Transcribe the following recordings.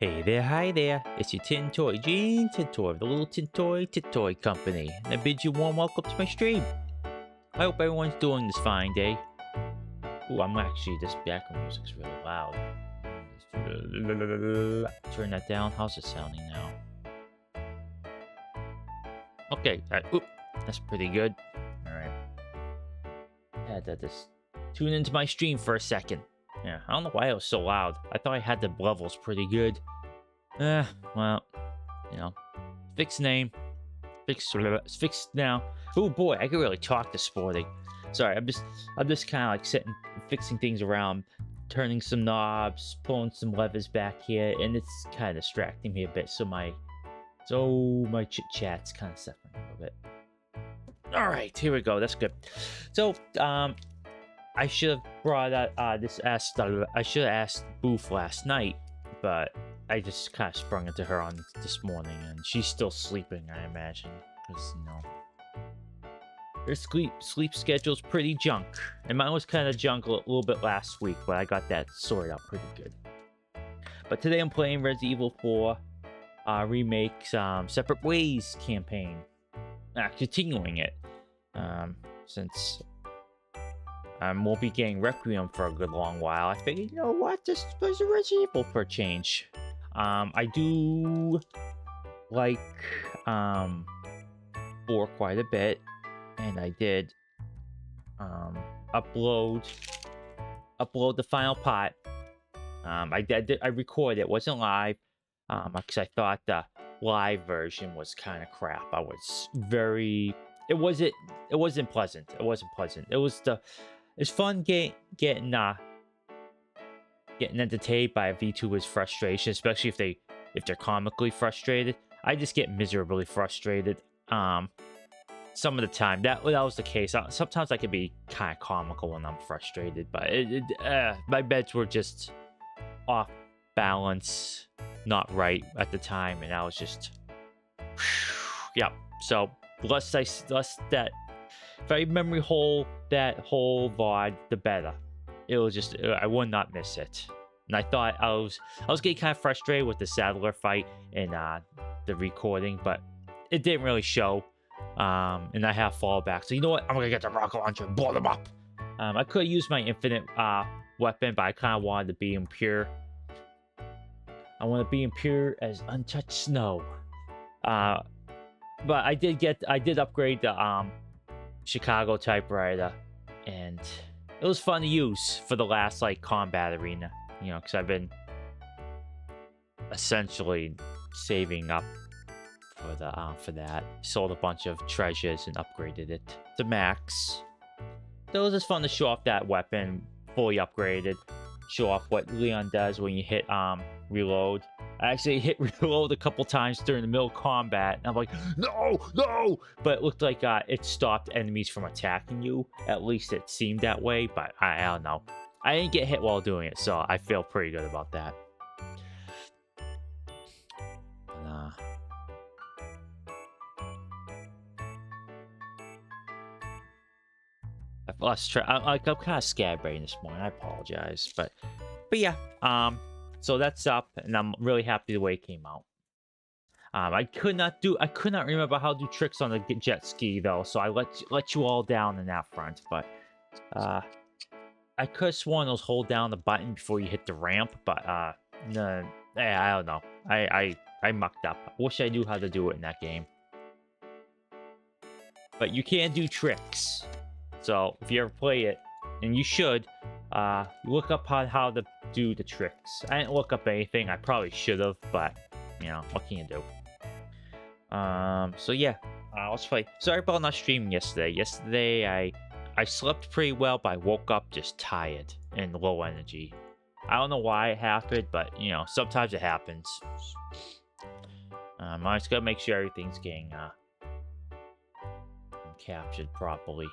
Hey there, hi there. It's your Tin Toy, Eugenetintoy of the Little Tin Toy Company, and I bid you a warm welcome to my stream. I hope everyone's doing this fine day. Ooh, this background music's really loud. Turn that down. How's it sounding now? Okay, that's pretty good. Alright. Had to just tune into my stream for a second. Yeah, I don't know why it was so loud. I thought I had the levels pretty good. Well, you know, fixed name, fixed now. Oh boy, I can really talk this morning. Sorry, I'm just kind of like fixing things around, turning some knobs, pulling some levers back here, and it's kind of distracting me a bit. So my chit chat's kind of suffering a little bit. All right, here we go. That's good. So, I should have brought out I should have asked Booth last night, but I just kind of sprung into her on this morning, and she's still sleeping, I imagine, because her sleep schedule's pretty junk, and mine was kind of junk a little bit last week, but I got that sorted out pretty good. But today I'm playing Resident Evil 4 Remake's Separate Ways campaign, continuing it, since I won't be getting Requiem for a good long while. I figured, you know what, just plays a Resident Evil for a change. I do like 4 quite a bit, and I did upload the final part. I recorded it. It wasn't live because I thought the live version was kind of crap. It wasn't pleasant. It's fun getting entertained by VTubers' frustration, especially if they're comically frustrated. I just get miserably frustrated. Some of the time that was the case. Sometimes I can be kind of comical when I'm frustrated, but my bets were just off balance, not right at the time, and I was just yeah. So less that. If I memory hole that whole VOD, the better. It was just, I would not miss it. And I thought I was getting kind of frustrated with the Sadler fight and the recording, but it didn't really show. And I have fallback. So you know what? I'm gonna get the rocket launcher and blow them up. I could have used my infinite weapon, but I kind of wanted to be impure. I want to be impure as untouched snow. But I did upgrade the Chicago typewriter, and it was fun to use for the last combat arena, because I've been essentially saving up for that. Sold a bunch of treasures and upgraded it to max. So it was just fun to show off that weapon fully upgraded, show off what Leon does when you hit reload. I actually hit reload a couple times during the middle of combat, and I'm like, no! But it looked like it stopped enemies from attacking you. At least it seemed that way, but I don't know. I didn't get hit while doing it, so I feel pretty good about that. I've lost track. I'm kind of scatterbrained this morning. I apologize, but yeah. So that's up, and I'm really happy the way it came out. I could not remember how to do tricks on the jet ski though, so I let you all down in that front. But I could have sworn those hold down the button before you hit the ramp, but no, I don't know. I mucked up. I wish I knew how to do it in that game. But you can do tricks, so if you ever play it, and you should, look up on how to do the tricks. I didn't look up anything. I probably should have, but what can you do? So yeah, let's play. Sorry about not streaming yesterday. Yesterday I slept pretty well, but I woke up just tired and low energy. I don't know why it happened, but sometimes it happens. I just gotta make sure everything's getting captured properly.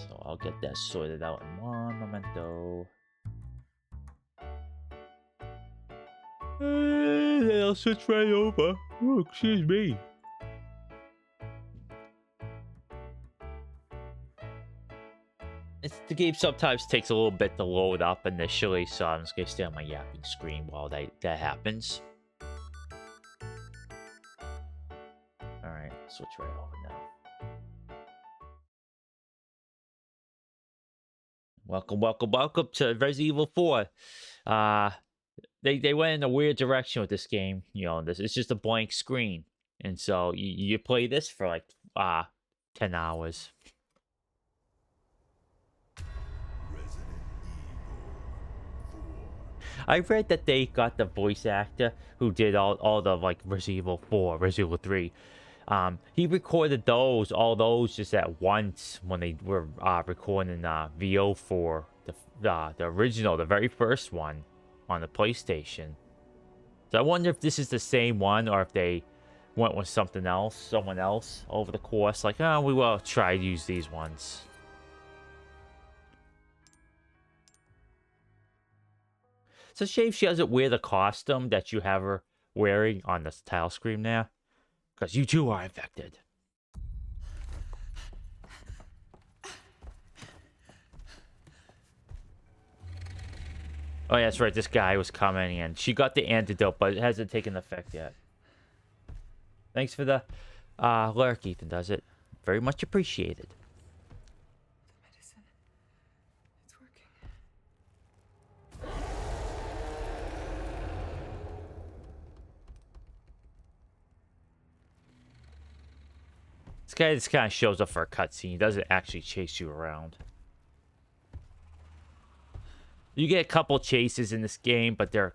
So I'll get that sorted out in one momento. And I'll switch right over. Oh, excuse me. the game sometimes takes a little bit to load up initially, so I'm just gonna stay on my yapping screen while that happens. Alright, switch right over now. Welcome to Resident Evil 4. They went in a weird direction with this game. You know, it's just a blank screen. And so you play this for like 10 hours. I read that they got the voice actor who did all the like Resident Evil 4, Resident Evil 3. He recorded all those just at once when they were recording VO4, the original, the very first one on the PlayStation. So I wonder if this is the same one or if they went with someone else over the course. Like, oh, we will try to use these ones. It's a shame she doesn't wear the costume that you have her wearing on the tile screen there. Because you too are infected. Oh, yeah, that's right. This guy was coming in. She got the antidote, but it hasn't taken effect yet. Thanks for the lurk, Ethan does it. Very much appreciated. The medicine. It's working. This guy just kind of shows up for a cutscene. He doesn't actually chase you around. You get a couple chases in this game, but they're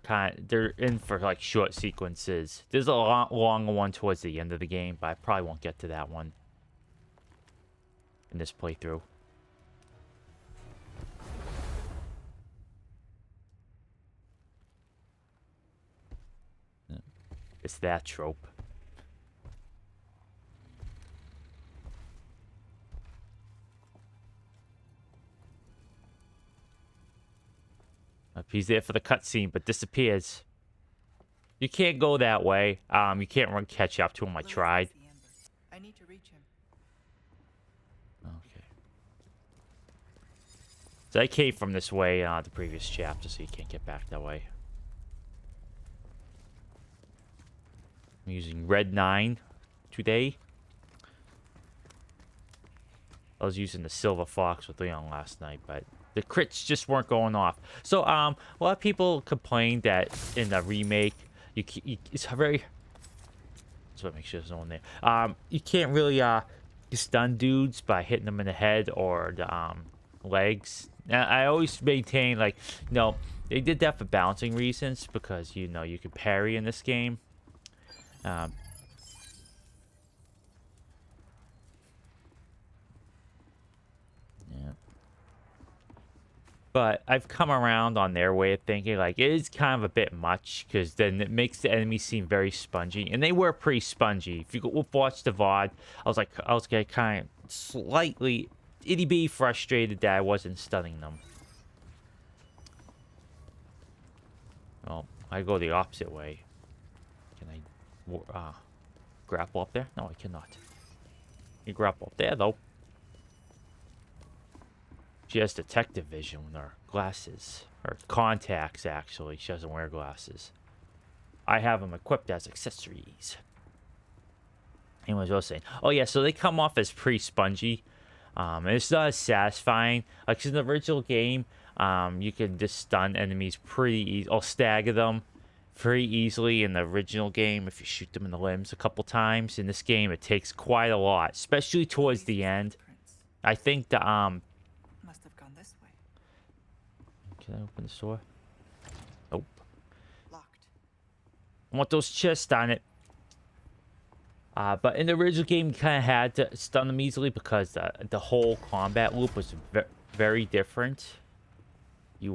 in for like short sequences. There's a longer one towards the end of the game, but I probably won't get to that one in this playthrough. It's that trope. He's there for the cutscene, but disappears. You can't go that way. You can't run catch up to him. I tried. I need to reach him. Okay. So I came from this way the previous chapter, so you can't get back that way. I'm using Red 9 today. I was using the Silver Fox with Leon last night, but the crits just weren't going off. So a lot of people complained that in the remake, it's very. So make sure there's no one there. You can't really stun dudes by hitting them in the head or the legs. Now, I always maintain like, no, they did that for balancing reasons because you know you can parry in this game. Yeah. But I've come around on their way of thinking. Like, it is kind of a bit much because then it makes the enemies seem very spongy. And they were pretty spongy. If you watch the VOD, I was getting kind of slightly itty-bitty frustrated that I wasn't stunning them. Well, I go the opposite way. Can I grapple up there? No, I cannot. You grapple up there, though. She has detective vision with her glasses. Or contacts, actually. She doesn't wear glasses. I have them equipped as accessories. Anyways, what I was saying. Oh, yeah, so they come off as pretty spongy. And it's not as satisfying. Like, in the original game, you can just stun enemies pretty easy. Or stagger them pretty easily in the original game if you shoot them in the limbs a couple times. In this game, it takes quite a lot. Especially towards the end. I think the, Must have gone this way. Can I open the door? Nope. Locked. I want those chests on it. But in the original game, you kind of had to stun them easily because the whole combat loop was very different. You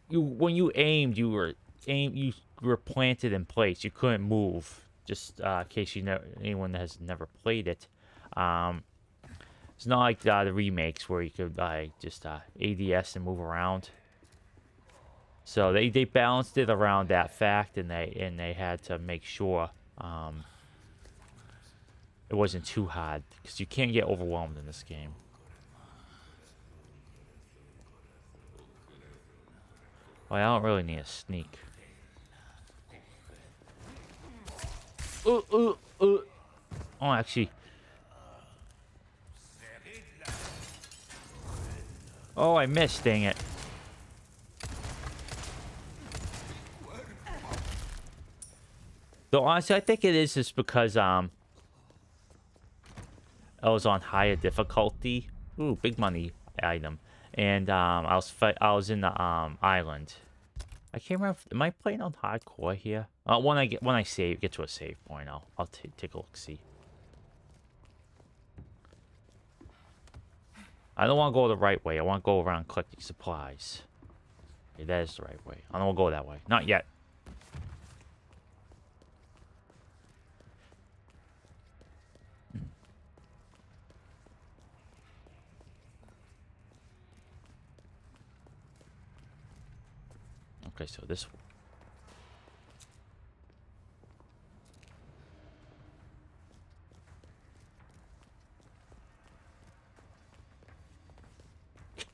when you aimed, you were planted in place. You couldn't move. Just in case anyone has never played it. It's not like the remakes where you could just ADS and move around. So they balanced it around that fact, and they had to make sure it wasn't too hard because you can't get overwhelmed in this game. Well, I don't really need a sneak. Oh, actually. Oh, I missed, dang it. Though honestly, I think it is just because I was on higher difficulty. Ooh, big money item. And I was in the island. I can't remember. Am I playing on hardcore here? When I get to a save point, I'll take a look, see. I don't want to go the right way. I want to go around collecting supplies. Okay, that is the right way. I don't want to go that way. Not yet. Okay, so this one.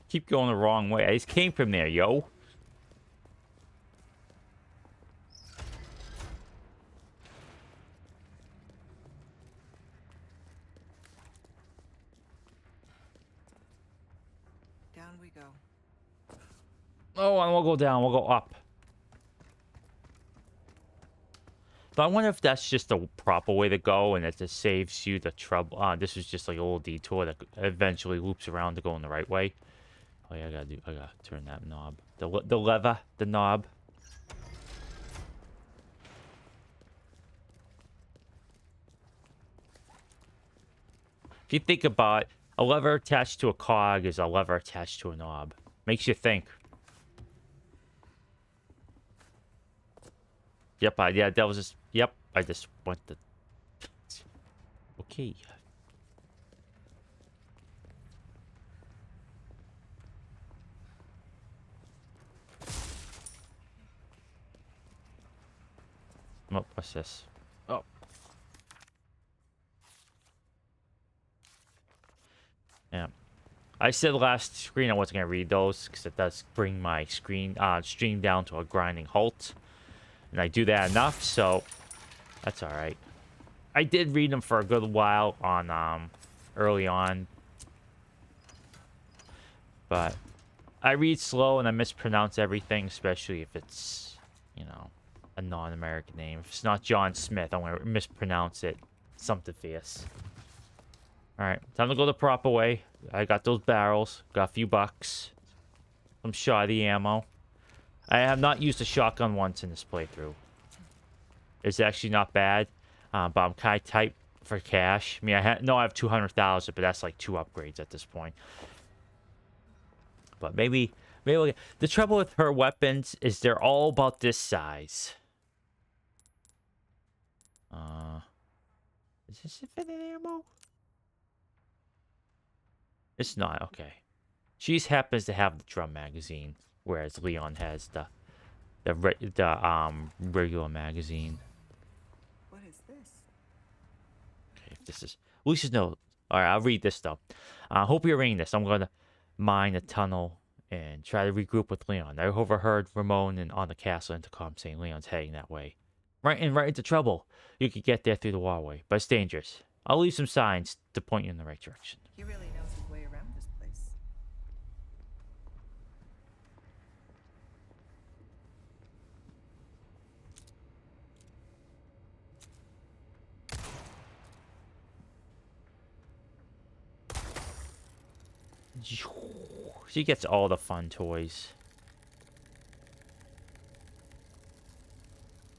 Keep going the wrong way. I just came from there, yo. Down we go. Oh, I won't go down. We'll go up. But I wonder if that's just the proper way to go, and it just saves you the trouble. This is just like a little detour that eventually loops around to go in the right way. Oh yeah, I gotta turn that knob. The lever, the knob. If you think about it, a lever attached to a cog is a lever attached to a knob. Makes you think. Yep, yeah, that was just... Yep, I just went the... Okay. Oh, what's this? Oh. Yeah. I said last screen I wasn't going to read those because it does bring my stream down to a grinding halt. And I do that enough, so that's alright. I did read them for a good while on early on. But I read slow and I mispronounce everything, especially if it's, you know, a non-American name. If it's not John Smith, I'm going to mispronounce it. Something fierce. Alright, time to go the proper way. I got those barrels. Got a few bucks. Some shoddy ammo. I have not used a shotgun once in this playthrough. It's actually not bad. But I'm kind of tight for cash. I mean, I have 200,000, but that's like 2 upgrades at this point. But maybe the trouble with her weapons is they're all about this size. Is this infinite ammo? It's not. Okay. She happens to have the drum magazine, whereas Leon has the regular magazine. What is this? Okay, if this is Lucius no. All right, I'll read this though. Hope you're reading this. I'm gonna mine a tunnel and try to regroup with Leon. I overheard Ramon and on the castle intercom saying Leon's heading that way. Right into trouble. You could get there through the waterway, but it's dangerous. I'll leave some signs to point you in the right direction. He really knows his way around this place. She gets all the fun toys.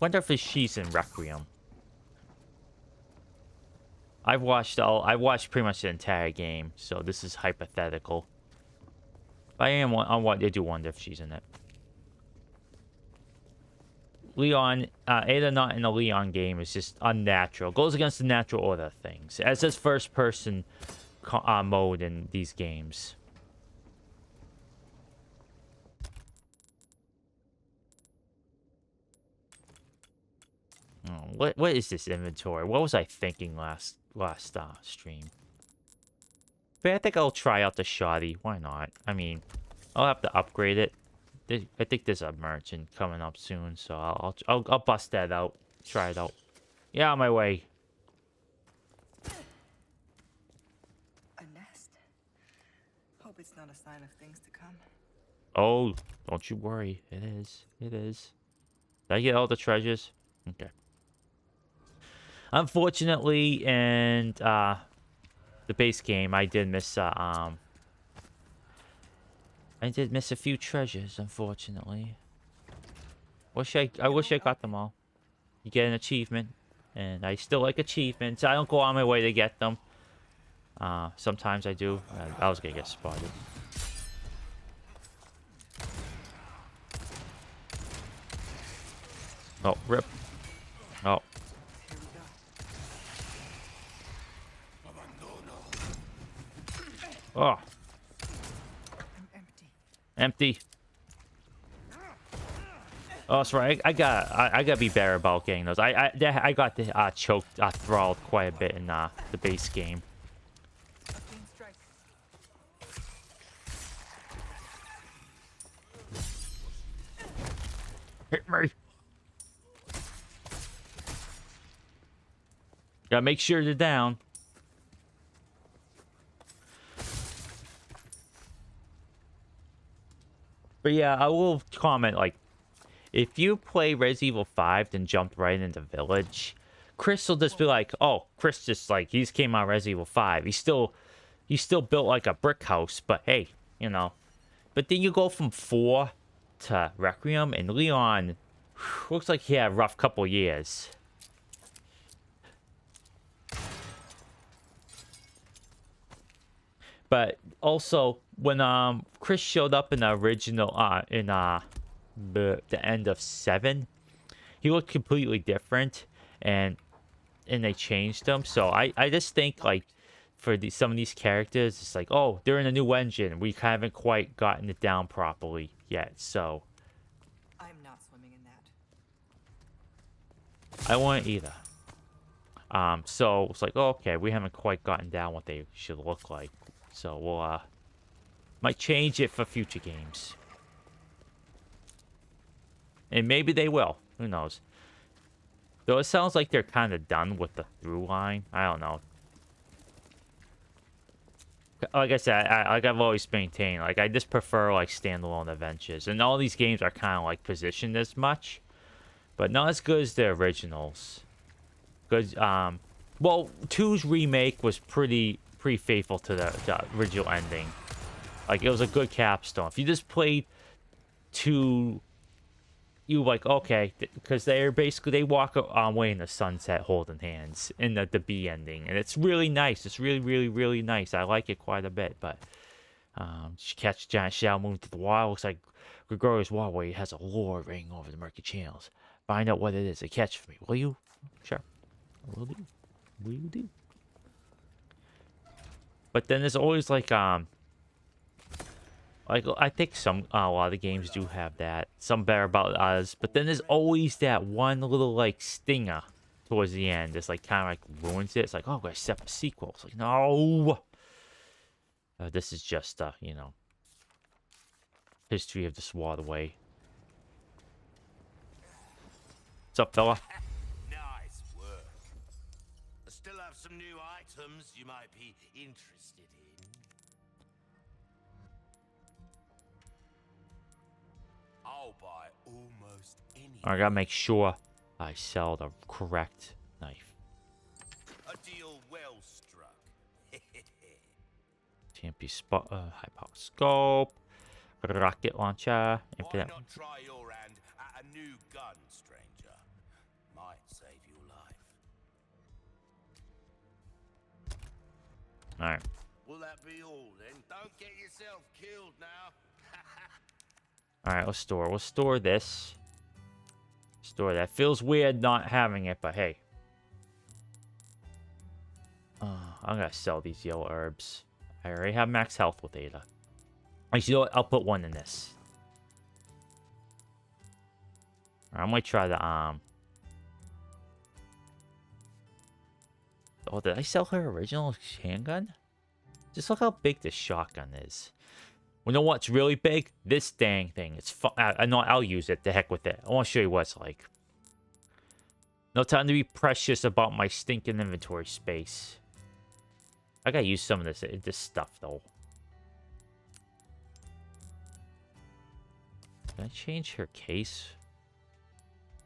Wonder if she's in Requiem. I watched pretty much the entire game, so this is hypothetical. I do wonder if she's in it. Leon, Ada not in a Leon game is just unnatural. Goes against the natural order of things. As this first person mode in these games. Oh, what is this inventory? What was I thinking last stream? But I think I'll try out the shoddy. Why not? I mean, I'll have to upgrade it. I think there's a merchant coming up soon, so I'll bust that out. Try it out. Yeah, on my way. A nest. Hope it's not a sign of things to come. Oh, don't you worry. It is. It is. Did I get all the treasures? Okay. Unfortunately, in the base game, I did miss I did miss a few treasures, unfortunately. I wish I got them all. You get an achievement, and I still like achievements. I don't go on my way to get them. Sometimes I do. I was gonna get spotted. Oh, rip. Oh. Here we go. Oh, I'm empty. empty. Oh, that's right. I gotta be better about getting those. I got the choked, thralled quite a bit in the base game. A clean strike. Hit me. Gotta make sure they're down. But yeah, I will comment, like, if you play Resident Evil 5 then jump right into Village, Chris will just be like, oh, Chris just, like, he just came out of Resident Evil 5. He's still built like a brick house, but hey, you know. But then you go from 4 to Requiem, and Leon looks like he had a rough couple years. But also, when Chris showed up in the original the end of 7, he looked completely different, and they changed him. So I just think, like, for some of these characters, it's like, oh, they're in a new engine. We haven't quite gotten it down properly yet. So I'm not swimming in that. I won't either. So it's like, oh, okay, we haven't quite gotten down what they should look like. So we'll might change it for future games. And maybe they will. Who knows? Though it sounds like they're kind of done with the through line. I don't know. Like I said, like I've always maintained, like, I just prefer, like, standalone adventures. And all these games are kind of, like, positioned as much, but not as good as the originals. Because, well, 2's remake was pretty faithful to the original ending. Like, it was a good capstone. If you just played 2, you like, okay, because they're basically, they walk away in the sunset holding hands in the B ending, and it's really nice. It's really, really, really nice. I like it quite a bit. But she catch a giant shell moving through the water. Looks like Gregorius Waterway has a lure ring over the murky channels. Find out what it is and catch for me, will you? Sure, will do. Will do. But then there's always, like I think a lot of games do have that. Some better about others. But then there's always that one little, like, stinger towards the end. It's like kind of like ruins it. It's like, oh, I set up a sequel. It's like, no. This is just you know, history of this waterway. What's up, fella? Nice work. I still have some new items you might be interested in. I'll buy almost anything. I gotta make sure I sell the correct knife. A deal well struck. TMP spot, high power scope, rocket launcher, Why infinite. not try your hand at a new gun, stranger? Might save your life. All right. Will that be all then? Don't get yourself killed now. All right, let's store. We'll store this. Store that. Feels weird not having it, but hey. I'm gonna sell these yellow herbs. I already have max health with Ada. Actually, you know what? I'll put one in this. All right, I might try the Oh, did I sell her original handgun? Just look how big this shotgun is. You know what's really big? This dang thing. It's fun. I know I'll use it. The heck with it. I want to show you what it's like. No time to be precious about my stinking inventory space. I gotta use some of this stuff though. Can I change her case?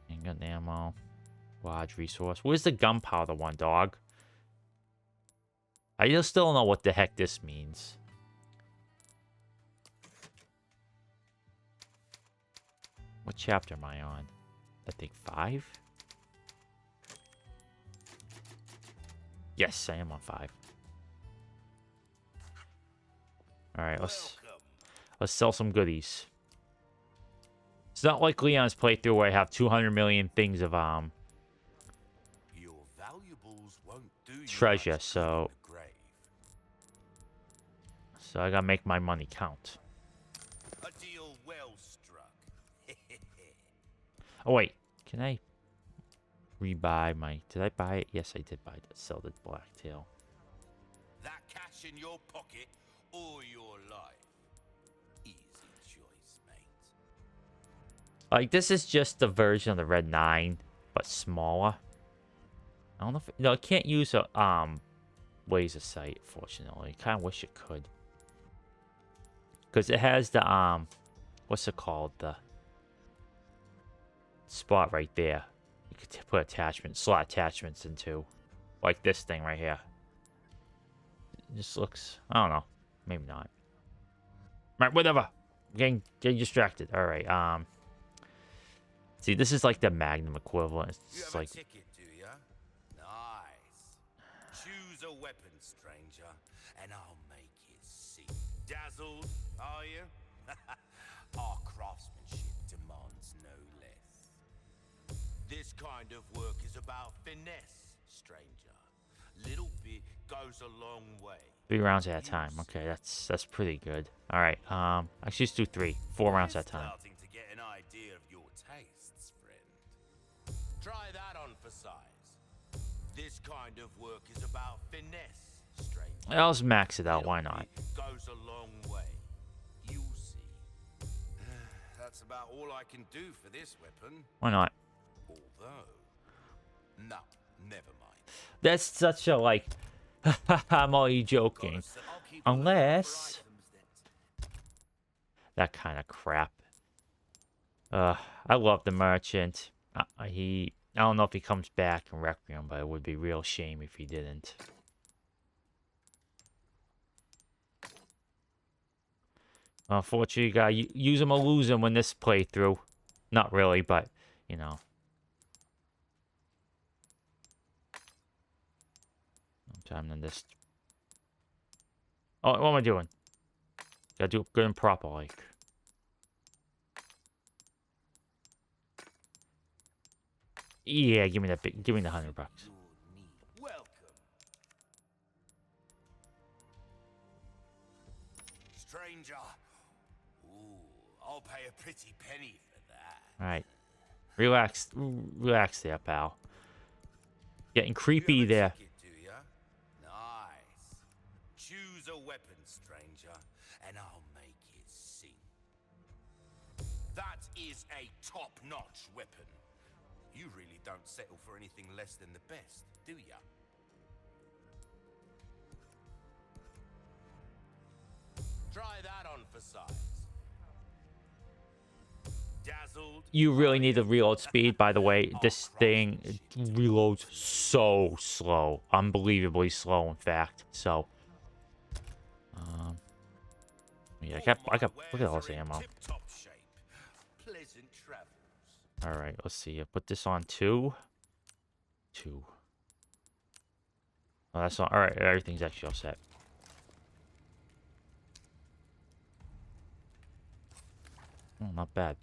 Handgun ammo. Large resource. Where's the gunpowder one, dog? I just still don't know what the heck this means. What chapter am I on? I think 5? Yes, I am on 5. Alright, let's sell some goodies. It's not like Leon's playthrough where I have 200 million things of Your valuables won't do you treasure, much so good in the grave. I gotta make my money count. A deal well struck. Oh wait, can I rebuy my... Did I buy it? Yes, I did buy it. Sell the blacktail. That cash in your pocket or your life. Easy choice, mate. Like, this is just the version of the Red 9, but smaller. I don't know if... No, it can't use a laser sight, fortunately. Kind of wish it could. Because it has the, what's it called? The spot right there. You could put attachments, slot attachments into. Like this thing right here. It just looks... I don't know. Maybe not. Right, whatever. Getting distracted. Alright, see, this is like the Magnum equivalent. You It's have like... a ticket, do ya? Nice. Choose a weapon, stranger, and I'll make you see. Dazzled, are you? Our craftsmanship demands no less. This kind of work is about finesse, stranger. Little bit goes a long way. 3 rounds at a time. Okay, that's pretty good. Alright, actually let's do 3. 4 rounds at a time. Starting to get an idea of your tastes, friend. Try that on for size. This kind of work is about finesse, stranger. Let's max it out, why not? Goes a long way. You'll see. That's about all I can do for this weapon. Why not? Although, no, never mind. That's such a, like... I'm only joking. Unless... that kind of crap. I love the merchant. I don't know if he comes back in Requiem, but it would be a real shame if he didn't. Unfortunately, you gotta use him or lose him when this playthrough. Not really, but, you know. Time to this. Oh, what am I doing? Gotta do it good and proper, like. Yeah, give me that big. Give me the $100. Welcome. Stranger. Ooh, I'll pay a pretty penny for that. Alright. Relax. Relax there, pal. Getting creepy there. Nice. Choose a weapon, stranger, and I'll make it sing. That is a top-notch weapon. You really don't settle for anything less than the best, do ya? Try that on for size. Dazzled. You really need the reload speed, by the way. This thing reloads so slow. Unbelievably slow, in fact. So, yeah, I got, look at all this ammo. Alright, let's see. I put this on 2. 2. Oh, that's not, alright, everything's actually all set. Oh, not bad.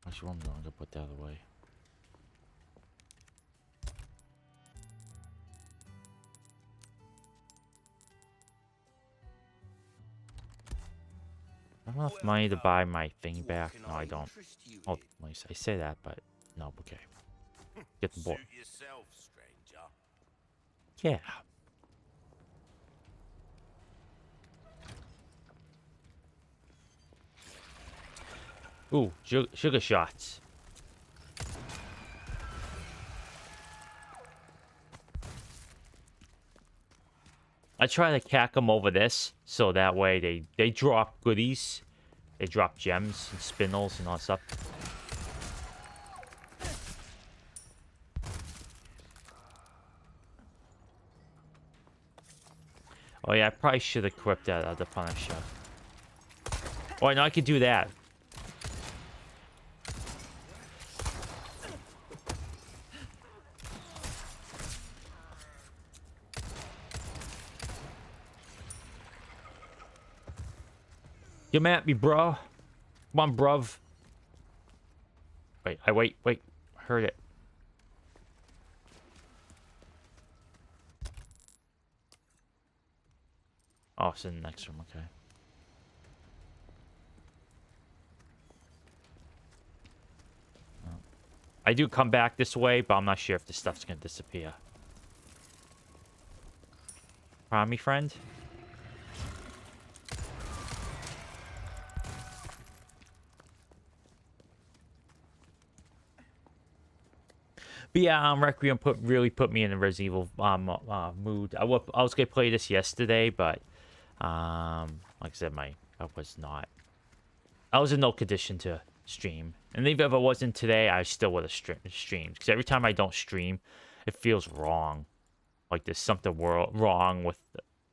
Actually, I'm going to put that away. I don't have enough money to buy my thing back. No, I don't. Oh, I say that, but no, okay. Get the board. Yeah. Ooh, sugar shots. I try to cack them over this, so that way they drop goodies. They drop gems and spindles and all that stuff. Oh yeah, I probably should have equipped that other Punisher. Oh, I know I could do that. Come at me, bro. Come on, bruv. Wait. Heard it. Oh, it's in the next room, okay. I do come back this way, but I'm not sure if this stuff's gonna disappear. Pardon me, friend? But yeah, Requiem really put me in a Resident Evil mood. I was gonna play this yesterday, but like I said, I was in no condition to stream. And even if I wasn't today, I still would have streamed. Because every time I don't stream, it feels wrong. Like there's something wrong with,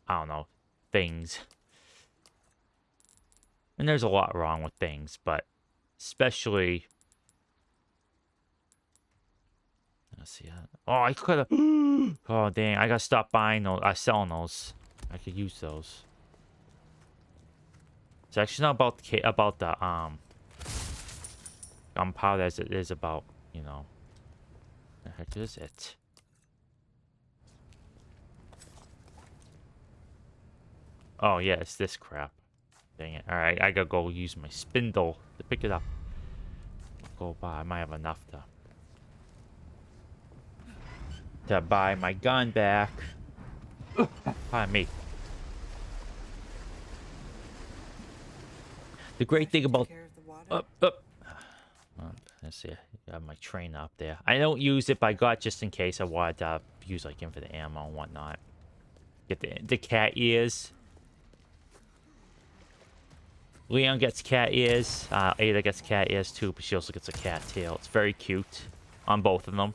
I don't know, things. And there's a lot wrong with things, but especially... Let's see. Oh, I could have... Oh, dang. I gotta stop buying those. Selling those. I could use those. It's actually not about the gunpowder as it is about, you know, the heck is it? Oh yeah, it's this crap. Dang it! All right, I gotta go use my spindle to pick it up. Go buy. I might have enough to buy my gun back. Pardon me. The great thing about let's see, I have my train up there. I don't use it, but I got just in case I wanted to use like infinite ammo and whatnot. Get the cat ears. Leon gets cat ears. Ada gets cat ears too, but she also gets a cat tail. It's very cute on both of them.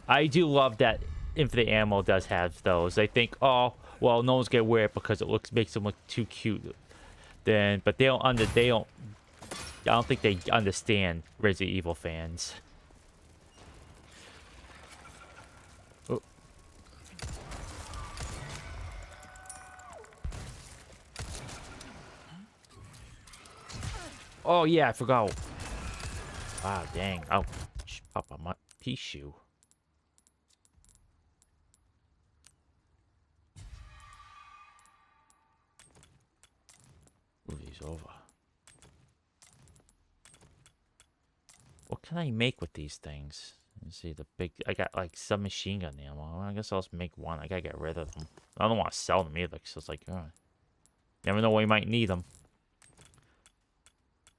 I do love that infinite ammo does have those. I think, oh, well, no one's gonna wear it because it makes them look too cute. But I don't think they understand Resident Evil fans. Oh. Oh yeah, I forgot. Wow, dang. Oh, pop a pea shoe. Move these over. What can I make with these things? Let's see, I got like submachine gun ammo. Well, I guess I'll just make one. I gotta get rid of them. I don't want to sell them either, because it's like, never know when you might need them.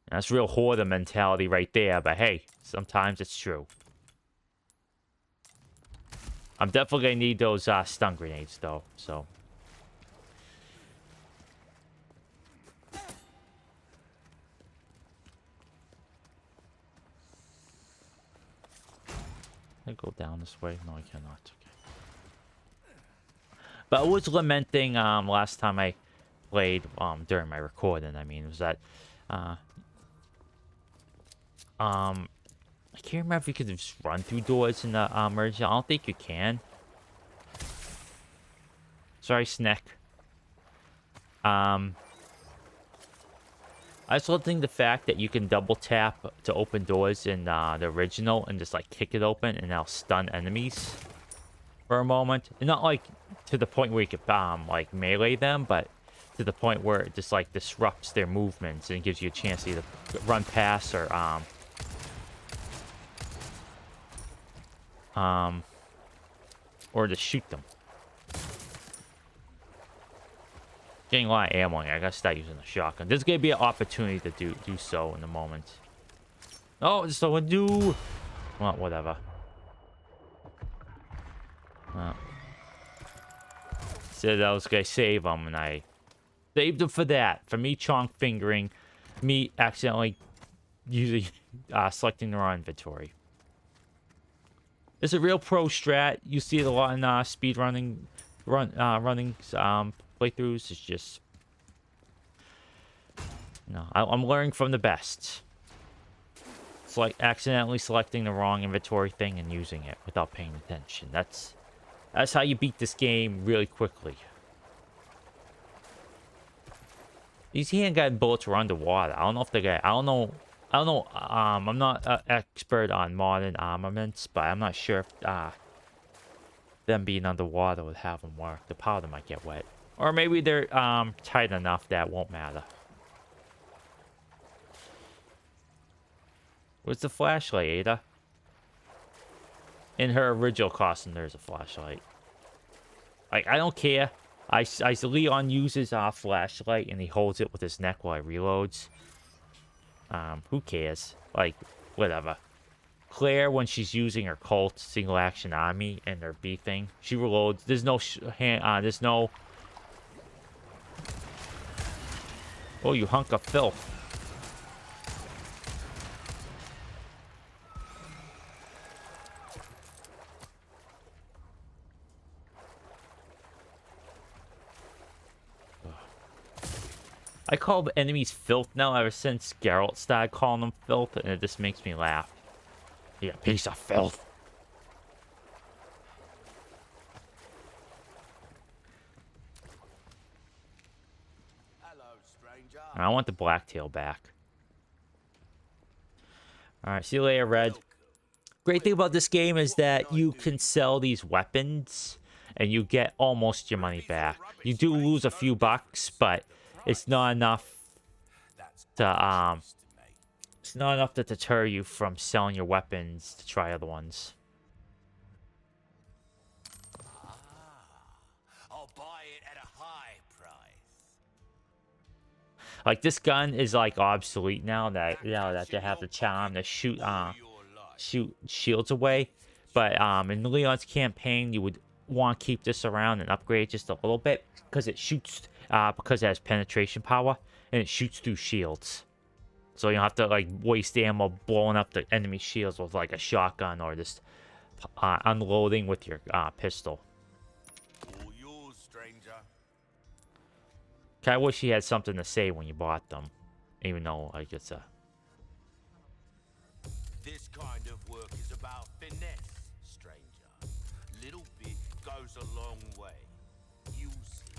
And that's real hoarder mentality right there, but hey, sometimes it's true. I'm definitely gonna need those stun grenades though, so. Can I go down this way? No, I cannot. Okay. But I was lamenting last time I played during my recording. I mean, was that I can't remember if you could just run through doors in the emergency. I don't think you can. Sorry, Snack. I just love the fact that you can double tap to open doors in the original and just like kick it open and now stun enemies for a moment. And not like to the point where you could like melee them, but to the point where it just like disrupts their movements and gives you a chance to either run past or Or to shoot them. Getting a lot of ammo here. I gotta start using the shotgun. There's gonna be an opportunity to do so in a moment. Oh, so a new... Well, whatever. Said I was gonna save them, and I saved them for that. For me chonk fingering, me accidentally using selecting the wrong inventory. It's a real pro strat. You see it a lot in speed running playthroughs. It's just, no, I'm learning from the best. It's like accidentally selecting the wrong inventory thing and using it without paying attention. That's how you beat this game really quickly. These handgun bullets were underwater. I don't know if they got. I don't know. I'm not an expert on modern armaments, but I'm not sure if them being underwater would have them work. The powder might get wet, or maybe they're tight enough that won't matter. Where's the flashlight, Ada? In her original costume, there's a flashlight. Like, I don't care. Leon uses our flashlight and he holds it with his neck while he reloads. Who cares? Like, whatever. Claire, when she's using her Colt single action army and her B thing, she reloads. There's no there's no. Oh, you hunk of filth. I call the enemies filth now ever since Geralt started calling them filth, and it just makes me laugh. You piece of filth. Hello, stranger. I want the blacktail back. Alright, see you later, Red. Great thing about this game is that you can sell these weapons and you get almost your money back. You do lose a few bucks, but it's not enough to it's not enough to deter you from selling your weapons to try other ones. I'll buy it at a high price. Like, this gun is like obsolete now that they have the charm to shoot shields away. But in Leon's campaign, you would want to keep this around and upgrade just a little bit because it shoots because it has penetration power and it shoots through shields. So you don't have to like waste ammo blowing up the enemy shields with like a shotgun or just unloading with your pistol. All yours, stranger. I wish he had something to say when you bought them, even though like it's a. This kind of work is about finesse, stranger. Little bit goes a long way. You see,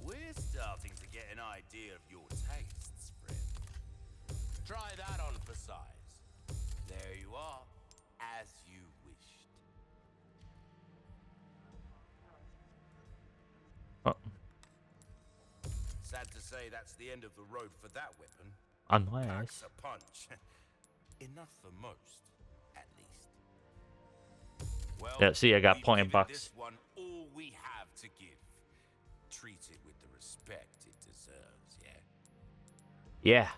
we're starting to get an idea of your tastes, friend. Try that on for size. There you are, as you wished. Oh. Sad to say that's the end of the road for that weapon. Unless. Packs a punch. Enough for most, at least. Well, Yeah, see, I got we've plenty of given bucks. This one all we have to give. Treat it with the respect it deserves, yeah? Yeah.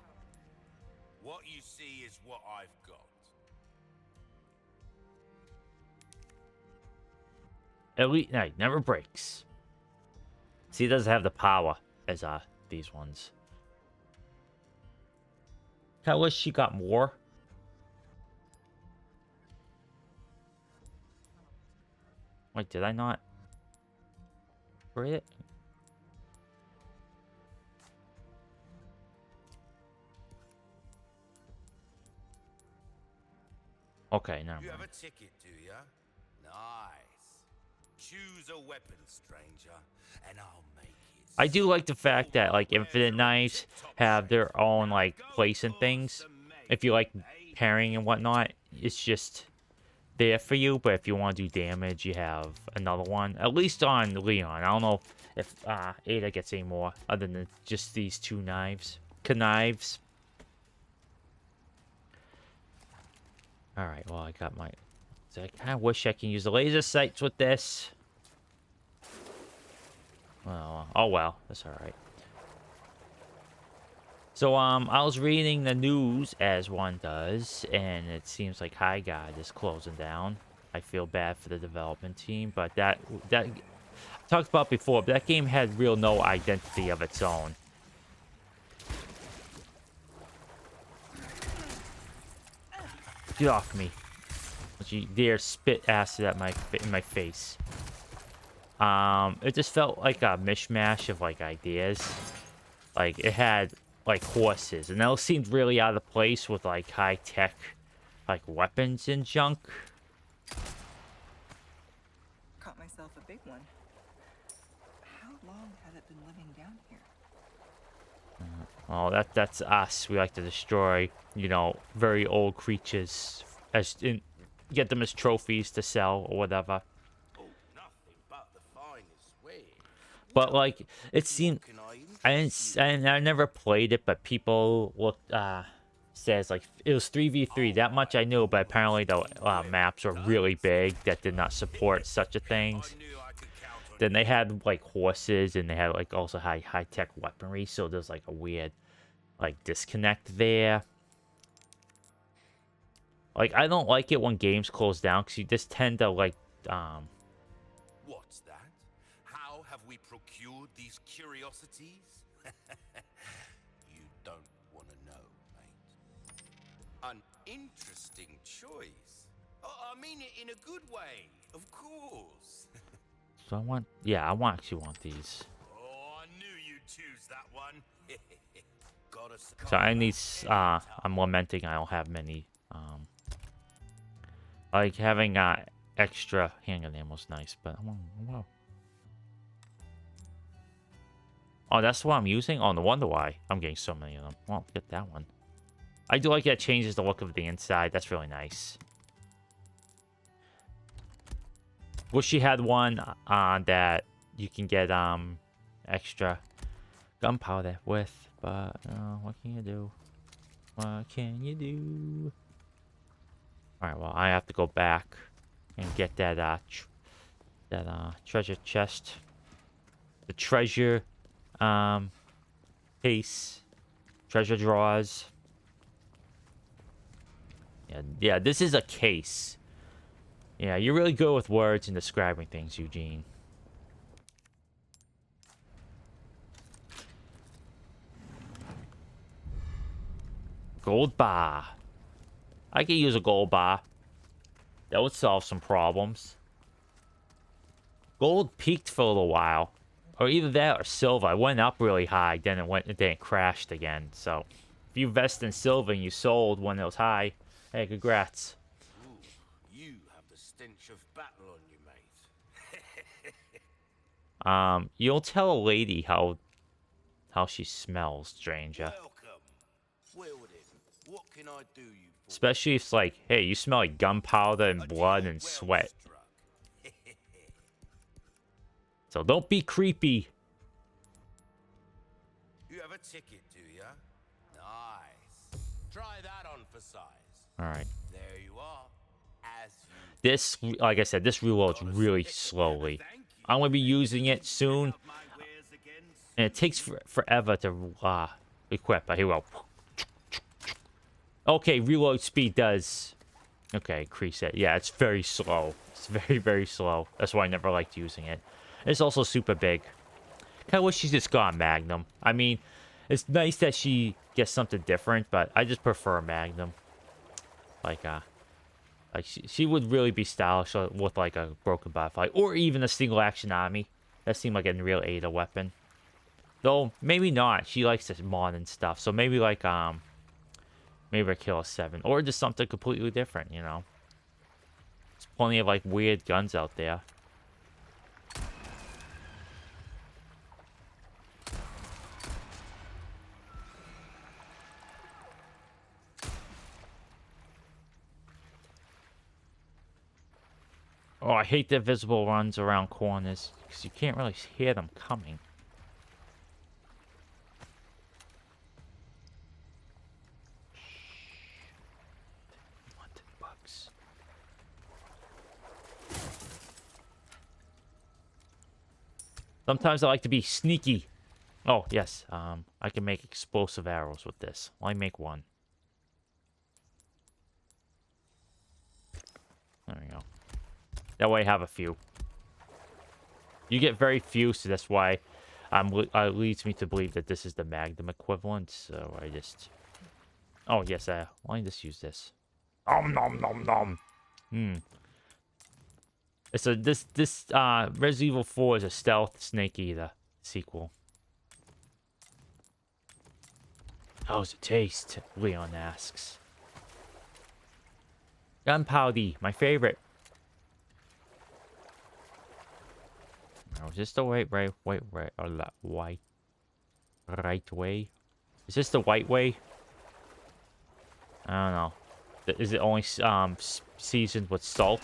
What you see is what I've got. Elite Knight never breaks. See, it doesn't have the power as these ones. I wish she got more. Wait, did I not read it? Okay, never You have mind. a ticket, do ya? Nice. Choose a weapon, stranger, and I'll make it. I do like the fact that like infinite knives have their own like place and things. If you like pairing and whatnot, it's just there for you. But if you want to do damage, you have another one. At least on Leon. I don't know if Ada gets any more other than just these two knives. Knives. All right. Well, I got my. I kind of wish I can use the laser sights with this. Well, oh well, that's all right. So I was reading the news as one does, and it seems like High God is closing down. I feel bad for the development team, but that I talked about before, but that game had real no identity of its own. Get off me! Don't you dare spit acid at in my face. It just felt like a mishmash of like ideas. Like it had like horses, and those seemed really out of place with like high tech, like weapons and junk. Caught myself a big one. How long had it been living down here? Oh, that's us. We like to destroy, you know, very old creatures as in, get them as trophies to sell or whatever. Oh, nothing but the finest wares. But like it seemed, Can I I never played it, but people looked says like it was 3v3. That much I knew, but apparently the maps were really big that did not support such a things. I knew I could count on Then they had like horses, and they had like also high tech weaponry. So there's like a weird like disconnect there. Like I don't like it when games close down because you just tend to like What's that? How have we procured these curiosities? You don't want to know, mate. An interesting choice. I mean it in a good way, of course. So actually want these. Oh, I knew you'd choose that one. Got a So I need I'm lamenting I don't have many like having extra handgun ammo is nice, but wow. Oh, that's what I'm using? Oh, no wonder why I'm getting so many of them. Well, get that one. I do like that it changes the look of the inside. That's really nice. Wish she had one that you can get extra gunpowder with, but what can you do? What can you do? Alright, well, I have to go back and get that treasure chest. The treasure case. Treasure drawers. Yeah, this is a case. Yeah, you're really good with words and describing things, Eugene. Gold bar. I could use a gold bar. That would solve some problems. Gold peaked for a little while. Or either that or silver. It went up really high, then it crashed again. So if you invest in silver and you sold when it was high, hey, congrats. Ooh, you have the stench of battle on you, mate. You'll tell a lady how she smells, stranger. Welcome. Well then, what can I do you for? Especially if it's like, hey, you smell like gunpowder and blood and sweat. So don't be creepy. You have a ticket, do ya? Nice. Try that on for size. Alright. There you are. As you This, like I said, this reloads really slowly. I'm going to be using it soon. my wares again. And it takes forever to equip. Here we go. Okay, reload speed does. Okay, increase it. Yeah, it's very slow. It's very, very slow. That's why I never liked using it. It's also super big. Kind of wish she just got a Magnum. I mean, it's nice that she gets something different, but I just prefer a Magnum. Like she would really be stylish with like a broken butterfly or even a single action army. That seemed like a real Ada weapon. Though maybe not. She likes this modern stuff, so maybe like maybe a Killer 7 or just something completely different. You know, there's plenty of like weird guns out there. Oh, I hate the visible runs around corners because you can't really hear them coming. $100. Sometimes I like to be sneaky. Oh, yes. I can make explosive arrows with this. Well, I make one. There we go. That way I have a few. You get very few, so that's why leads me to believe that this is the Magnum equivalent. So I just... Oh, yes. Why don't I just use this? Om nom nom nom. It's a this Resident Evil 4 is a stealth Snake Eater sequel. How's it taste? Leon asks. Gunpowder, my favorite. Oh, is this the right way? Is this the white way? I don't know. Is it only seasoned with salt?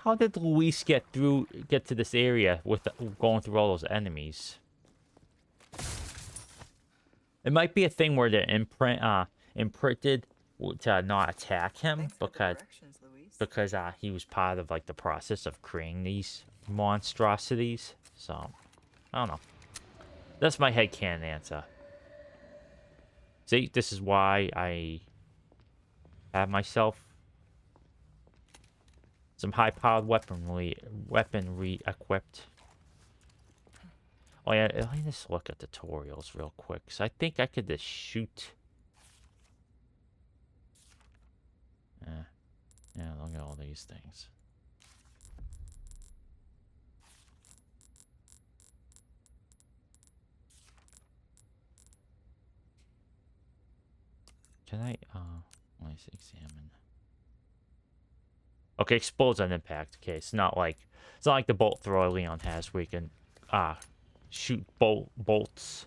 How did Luis get to this area with going through all those enemies? It might be a thing where they're imprinted to not attack him because he was part of like the process of creating these monstrosities. So I don't know. That's my headcanon answer. See, this is why I have myself some high-powered weaponry equipped. Oh yeah, let me just look at tutorials real quick. So I think I could just shoot. Yeah, look at all these things. Can I let's examine. Okay, explodes on impact. Okay, it's not like the bolt thrower Leon has where you can shoot bolts.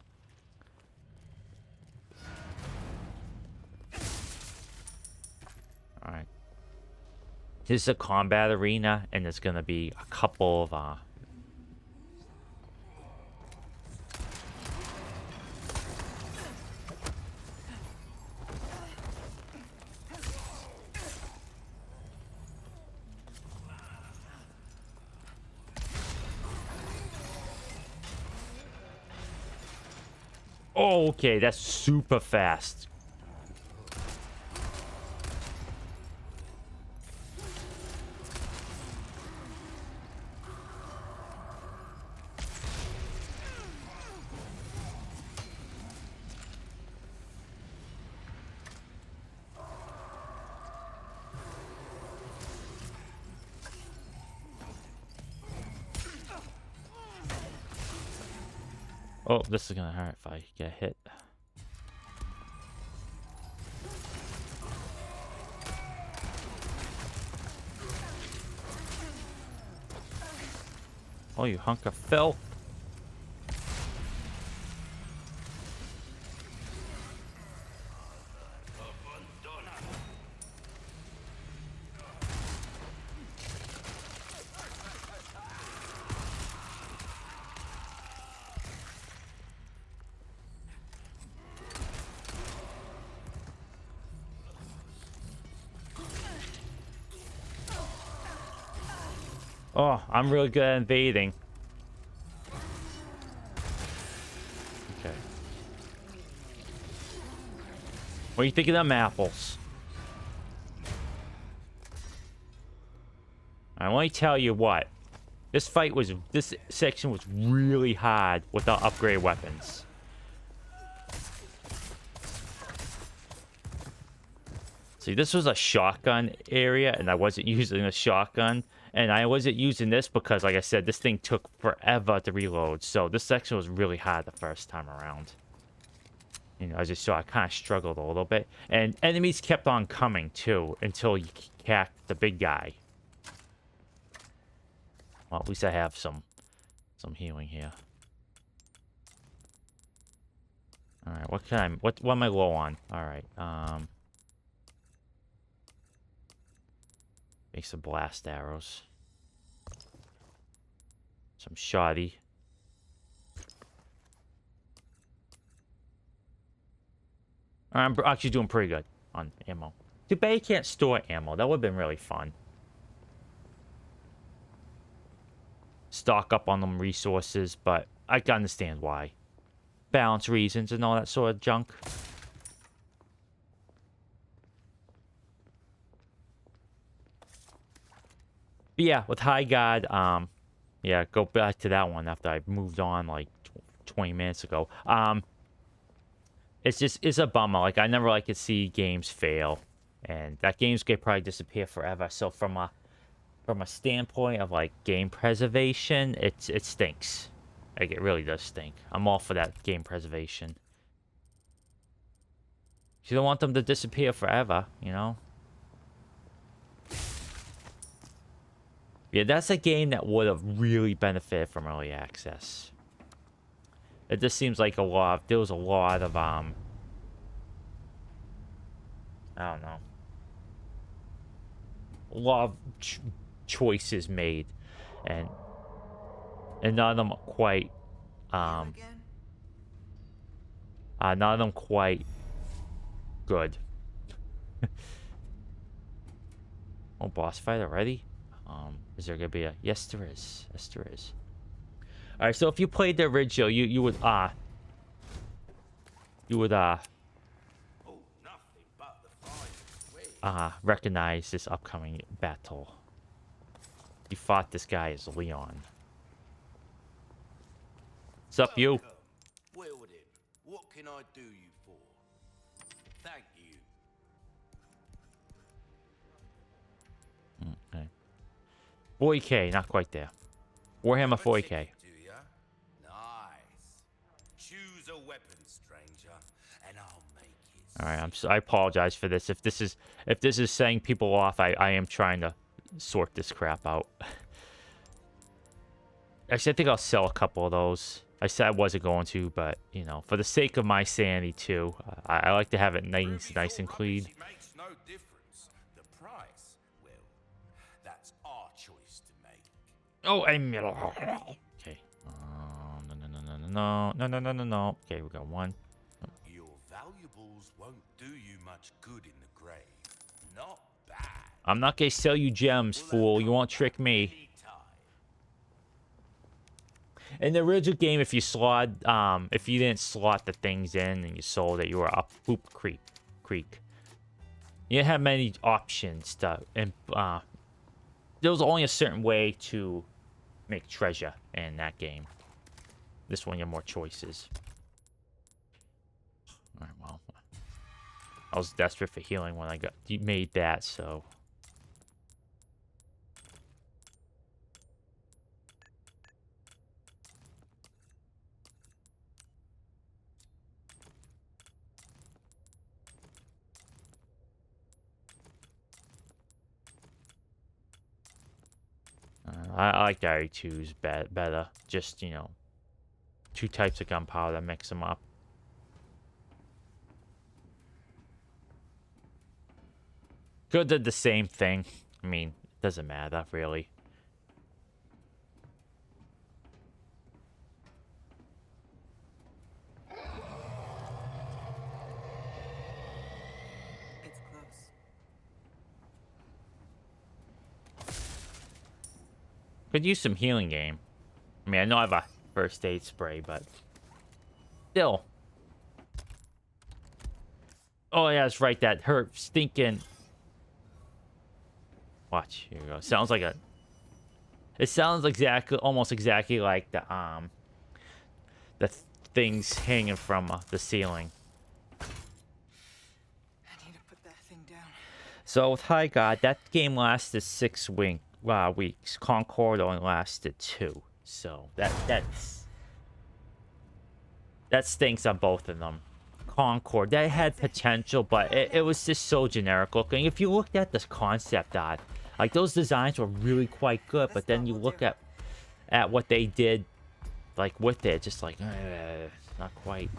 Alright. This is a combat arena, and there's gonna be a couple of Oh, okay, that's super fast. Oh, this is gonna hurt if I get hit. Oh, you hunk of filth. Oh, I'm really good at invading. Okay. What do you think of them apples? I want to tell you what. This section was really hard without upgrade weapons. See, this was a shotgun area, and I wasn't using a shotgun. And I wasn't using this because, like I said, this thing took forever to reload. So this section was really hard the first time around. You know, as you saw, I kind of struggled a little bit. And enemies kept on coming, too, until you cacked the big guy. Well, at least I have some healing here. Alright, what am I low on? Alright, make some blast arrows. Some shoddy. I'm actually doing pretty good on ammo. Too bad you can't store ammo. That would have been really fun. Stock up on them resources, but I can understand why. Balance reasons and all that sort of junk. But yeah, with High God, yeah, go back to that one after I moved on like 20 minutes ago. It's a bummer. Like, I never like to see games fail, and that games could probably disappear forever. So from a standpoint of like game preservation, it stinks. Like, it really does stink. I'm all for that game preservation. You don't want them to disappear forever, you know? Yeah, that's a game that would have really benefited from early access. It just seems like there was a lot of, I don't know. A lot of choices made. And none of them quite, none of them quite good. Oh, boss fight already? Is there gonna be a... Yes, there is. Yes, there is. All right, so if you played the original, you would recognize this upcoming battle. You fought this guy as Leon. What's up, you? Well then, what can I do you for? Thank you. Okay. 40k, not quite there. Warhammer 40k. Do ya? Nice. Choose a weapon, stranger, and I'll make it. All right, I apologize for this. If this is setting people off, I am trying to sort this crap out. Actually, I think I'll sell a couple of those. I said I wasn't going to, but you know, for the sake of my sanity too, I like to have it nice and clean. Makes no difference. The price, well, that's our choice to make. Oh, okay. No. Okay, we got one. Your valuables won't do you much good in the grave. Not bad. I'm not gonna sell you gems, fool. You won't trick me. In the original game, if you didn't slot the things in and you sold it, you were up Poop Creek. You didn't have many options to, and there was only a certain way to make treasure in that game. This one, you have more choices. All right, well, I was desperate for healing when I made that, so. I like the RE2s better. Just, you know, 2 types of gunpowder, mix them up. Could did the same thing. I mean, it doesn't matter, really. It's close. Could use some healing game. I mean, I know I have a first aid spray, but still. Oh yeah, that's right. That her stinking. Watch, here you go. Sounds like a. It sounds almost exactly like the things hanging from the ceiling. I need to put that thing down. So with High God, that game lasted 6 weeks. Concord only lasted 2. So that stinks on both of them. Concord, that had potential, but it was just so generic looking. If you looked at this concept art, like, those designs were really quite good, but then you look at what they did, like, with it, just like, not quite.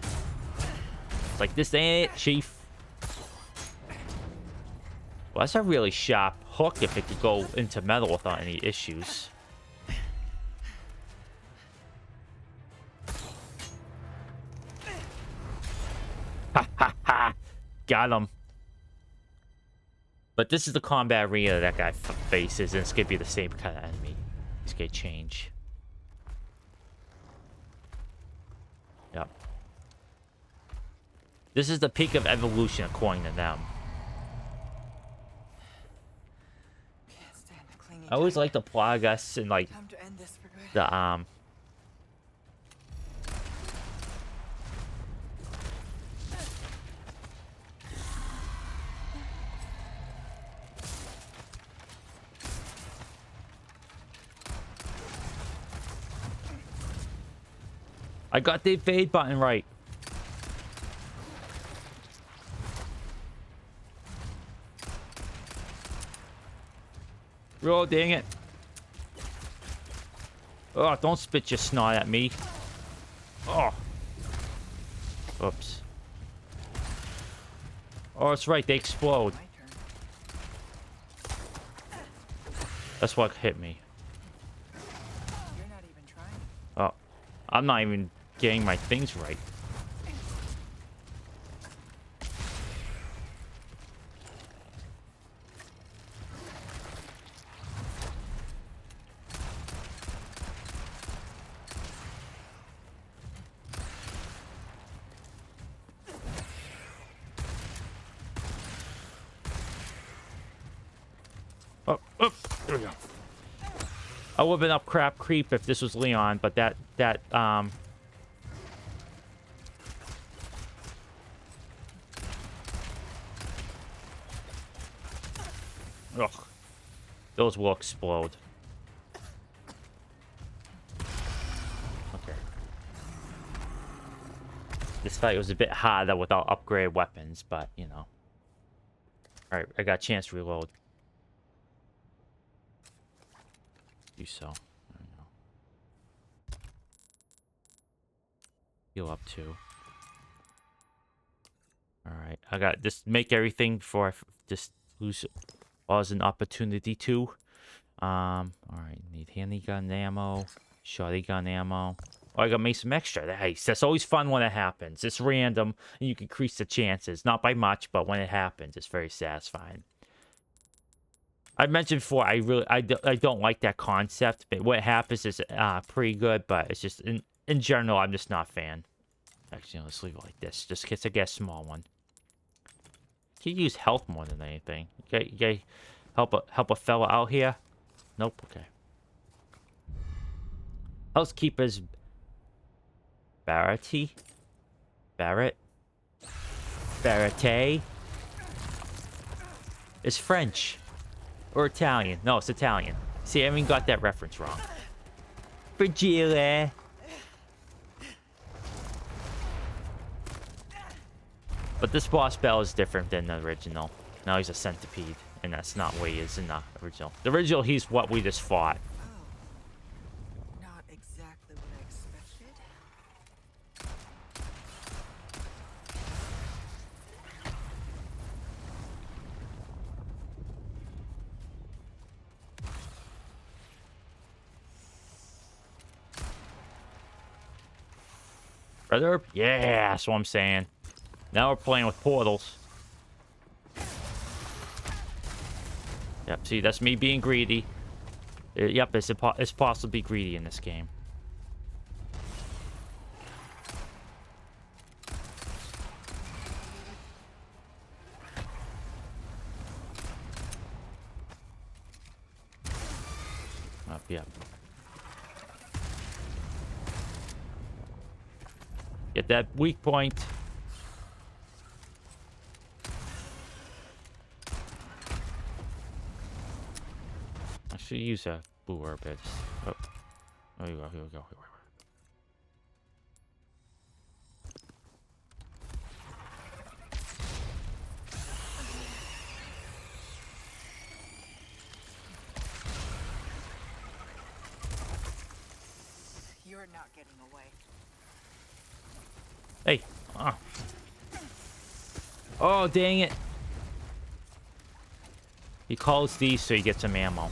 It's like, this ain't it, Chief. Well, that's a really sharp hook if it could go into metal without any issues. Ha ha ha! Got him. But this is the combat arena that guy faces, and it's gonna be the same kind of enemy. He's gonna change. Yep. This is the peak of evolution, according to them. Can't stand the clingy I always type. like the progress and like Time to end this for good. the I got the evade button right. Oh, dang it. Oh, don't spit your snot at me. Oh. Oops. Oh, that's right. They explode. My turn. That's what hit me. You're not even trying. Oh. I'm not even getting my things right. Oh, oh, there we go. I would have been up crap creep if this was Leon, but that ugh. Those will explode. Okay. This fight was a bit harder without upgraded weapons, but, you know. Alright, I got a chance to reload. Do so. There we go. Heal up too. Alright, I got just make everything before I just lose was an opportunity to. Alright, need handgun ammo, shotgun ammo. Oh, I got made some extra. Nice. That's always fun when it happens. It's random, and you can increase the chances. Not by much, but when it happens, it's very satisfying. I mentioned before, I don't like that concept. But what happens is pretty good, but it's just in general, I'm just not a fan. Actually, let's leave it like this, just in case I get a small one. You can use health more than anything. Okay, help a fella out here. Nope. Okay. Housekeeper's Barrett. It's French. Or Italian. No, it's Italian. See, I even got that reference wrong. Fragile. But this boss battle is different than the original. Now he's a centipede, and that's not what he is in the original. The original, he's what we just fought. Oh. Not exactly what I expected. Brother? Yeah, that's what I'm saying. Now we're playing with portals. Yep, see, that's me being greedy. Yep, it's possible to be greedy in this game. Up, yep. Get that weak point. I should use a blue herb. Oh, here we go. Here we go. You're not getting away. Hey. Oh, dang it. He calls these so he gets some ammo.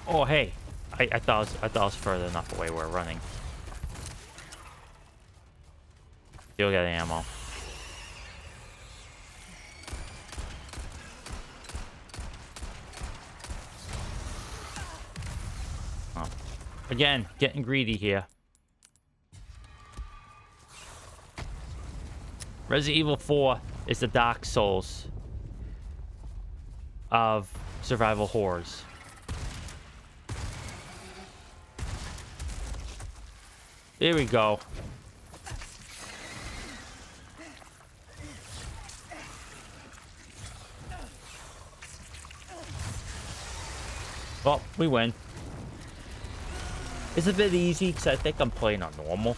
Oh, hey. I thought I was further enough away where we're running. Still got ammo. Oh. Again, getting greedy here. Resident Evil 4 is the Dark Souls of survival horrors. There we go. Well, we win. It's a bit easy because I think I'm playing on normal.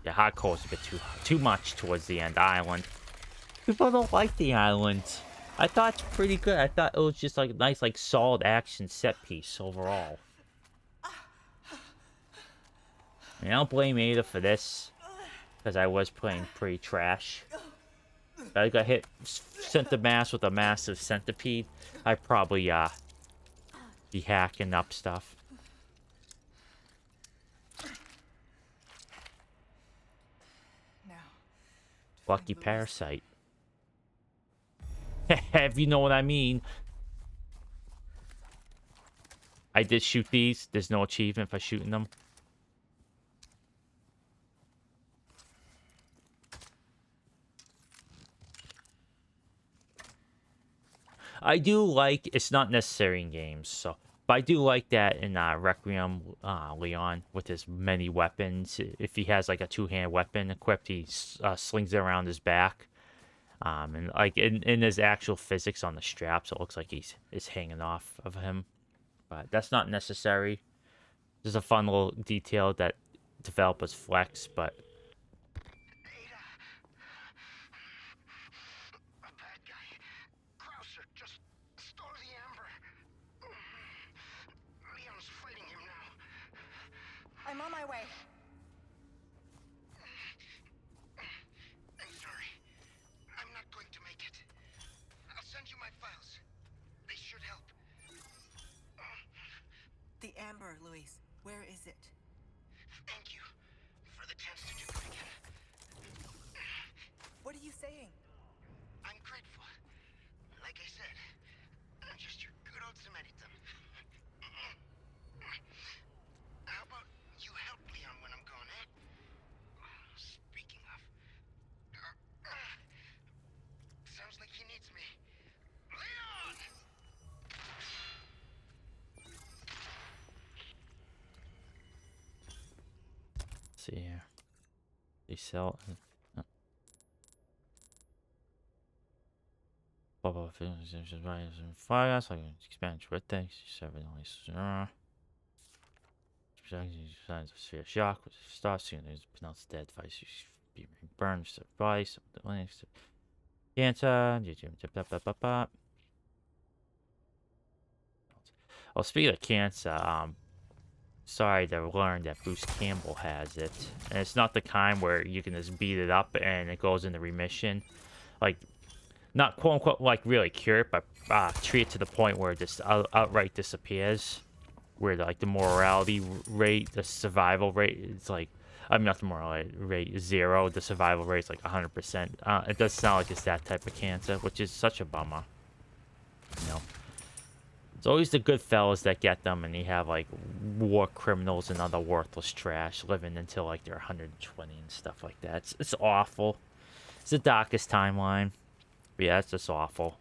Yeah, hardcore is a bit too much towards the end. Island. People don't like the island. I thought it's pretty good. I thought it was just like a nice, like solid action set piece overall. And I don't blame Ada for this, because I was playing pretty trash. If I got sent the mass with a massive centipede, I'd probably be hacking up stuff. Now, Lucky parasite. If you know what I mean. I did shoot these. There's no achievement for shooting them. I do like, it's not necessary in games, so, but I do like that in Requiem, Leon, with his many weapons. If he has like a two-hand weapon equipped, he slings it around his back. And like in his actual physics on the straps, it looks like it's hanging off of him. But that's not necessary. There's a fun little detail that developers flex, but I'm on my way. I'm sorry. I'm not going to make it. I'll send you my files. They should help. The amber, Luis. Where is it? Thank you for the chance to do that again. What are you saying? I'm grateful. Like I said, I'm just your good old Samaritan. How about you help Leon when I'm gone, eh? Speaking of... sounds like he needs me. Leon! let's see here. They sell. Fire, so I can expand with things. 7 only. Signs of severe shock, which starts soon as pronounced dead. Device be burned, device, cancer. Oh, speaking of cancer, sorry to learn that Bruce Campbell has it, and it's not the kind where you can just beat it up and it goes into remission, like not quote unquote like really cure it, but treat it to the point where it just outright disappears. Where like the mortality rate, the survival rate is like, I mean not the mortality rate is 0, the survival rate is like 100%. It does sound like it's that type of cancer, which is such a bummer. You know, it's always the good fellas that get them, and you have like war criminals and other worthless trash living until like they're 120 and stuff like that. It's awful. It's the darkest timeline. But yeah, it's just awful.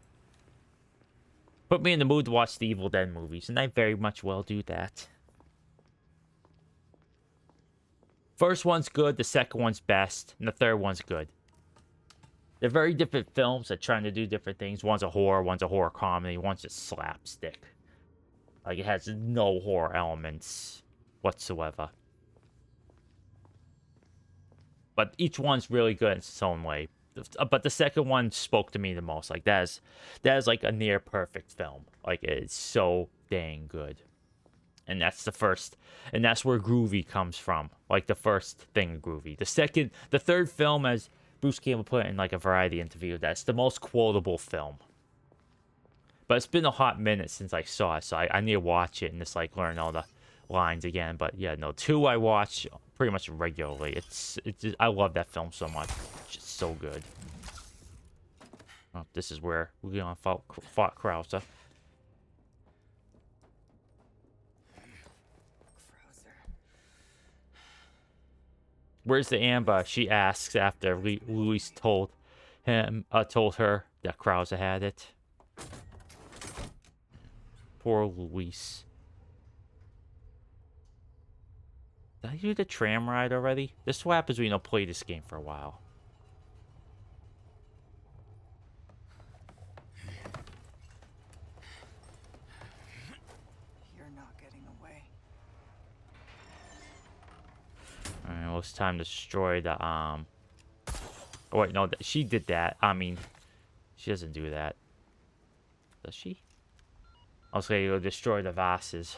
Put me in the mood to watch the Evil Dead movies, and I very much will do that. First one's good, the second one's best, and the third one's good. They're very different films that trying to do different things. One's a horror comedy, one's just slapstick. Like, it has no horror elements whatsoever. But each one's really good in its own way. But the second one spoke to me the most. Like, that is like a near perfect film. Like, it's so dang good. And that's the first, and that's where groovy comes from. Like, the first thing groovy. The third film, as Bruce Campbell put in like a Variety interview, that's the most quotable film. But it's been a hot minute since I saw it, so I need to watch it and just like learn all the lines again. But yeah, no, 2 I watch pretty much regularly. It's just, I love that film so much. It's just so good. Oh, this is where Leon fought Krauser. Where's the amber? She asks after Luis told her that Krauser had it. Poor Luis. Did I do the tram ride already? This is what happens when you don't play this game for a while. You're not getting away. Alright, well, it's time to destroy the, Oh, wait, no, she did that. I mean, she doesn't do that. Does she? I was going to go destroy the vases.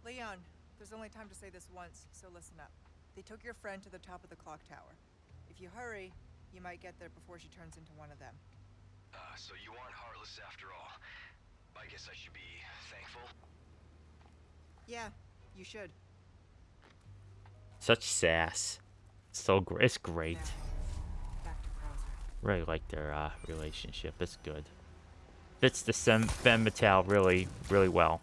Leon, there's only time to say this once, so listen up. They took your friend to the top of the clock tower. If you hurry, you might get there before she turns into one of them. So you aren't heartless after all. I guess I should be thankful. Yeah, you should. Such sass. So great. It's great. Now, back to Krauser. Really like their relationship. It's good. Fits the femme fatale really, really well.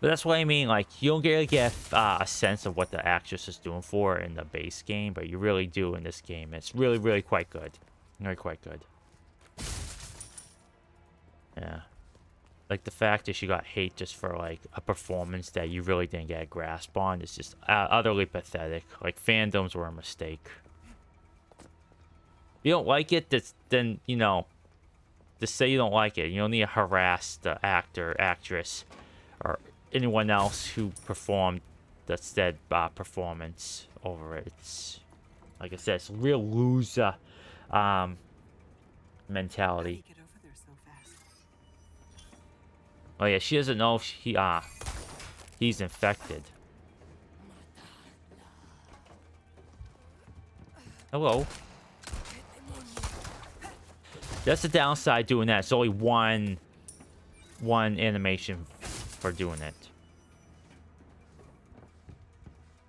But that's what I mean. Like, you don't really get a sense of what the actress is doing for in the base game, but you really do in this game. It's really, really quite good. Really quite good. Yeah. Like, the fact that she got hate just for, like, a performance that you really didn't get a grasp on is just utterly pathetic. Like, fandoms were a mistake. If you don't like it, then, you know, just say you don't like it. You don't need to harass the actor, actress, or anyone else who performed the said performance over it. It's, like I said, it's a real loser mentality. Get over there so fast. Oh yeah, she doesn't know if he's infected. Hello. That's the downside doing that. It's only one animation for doing it.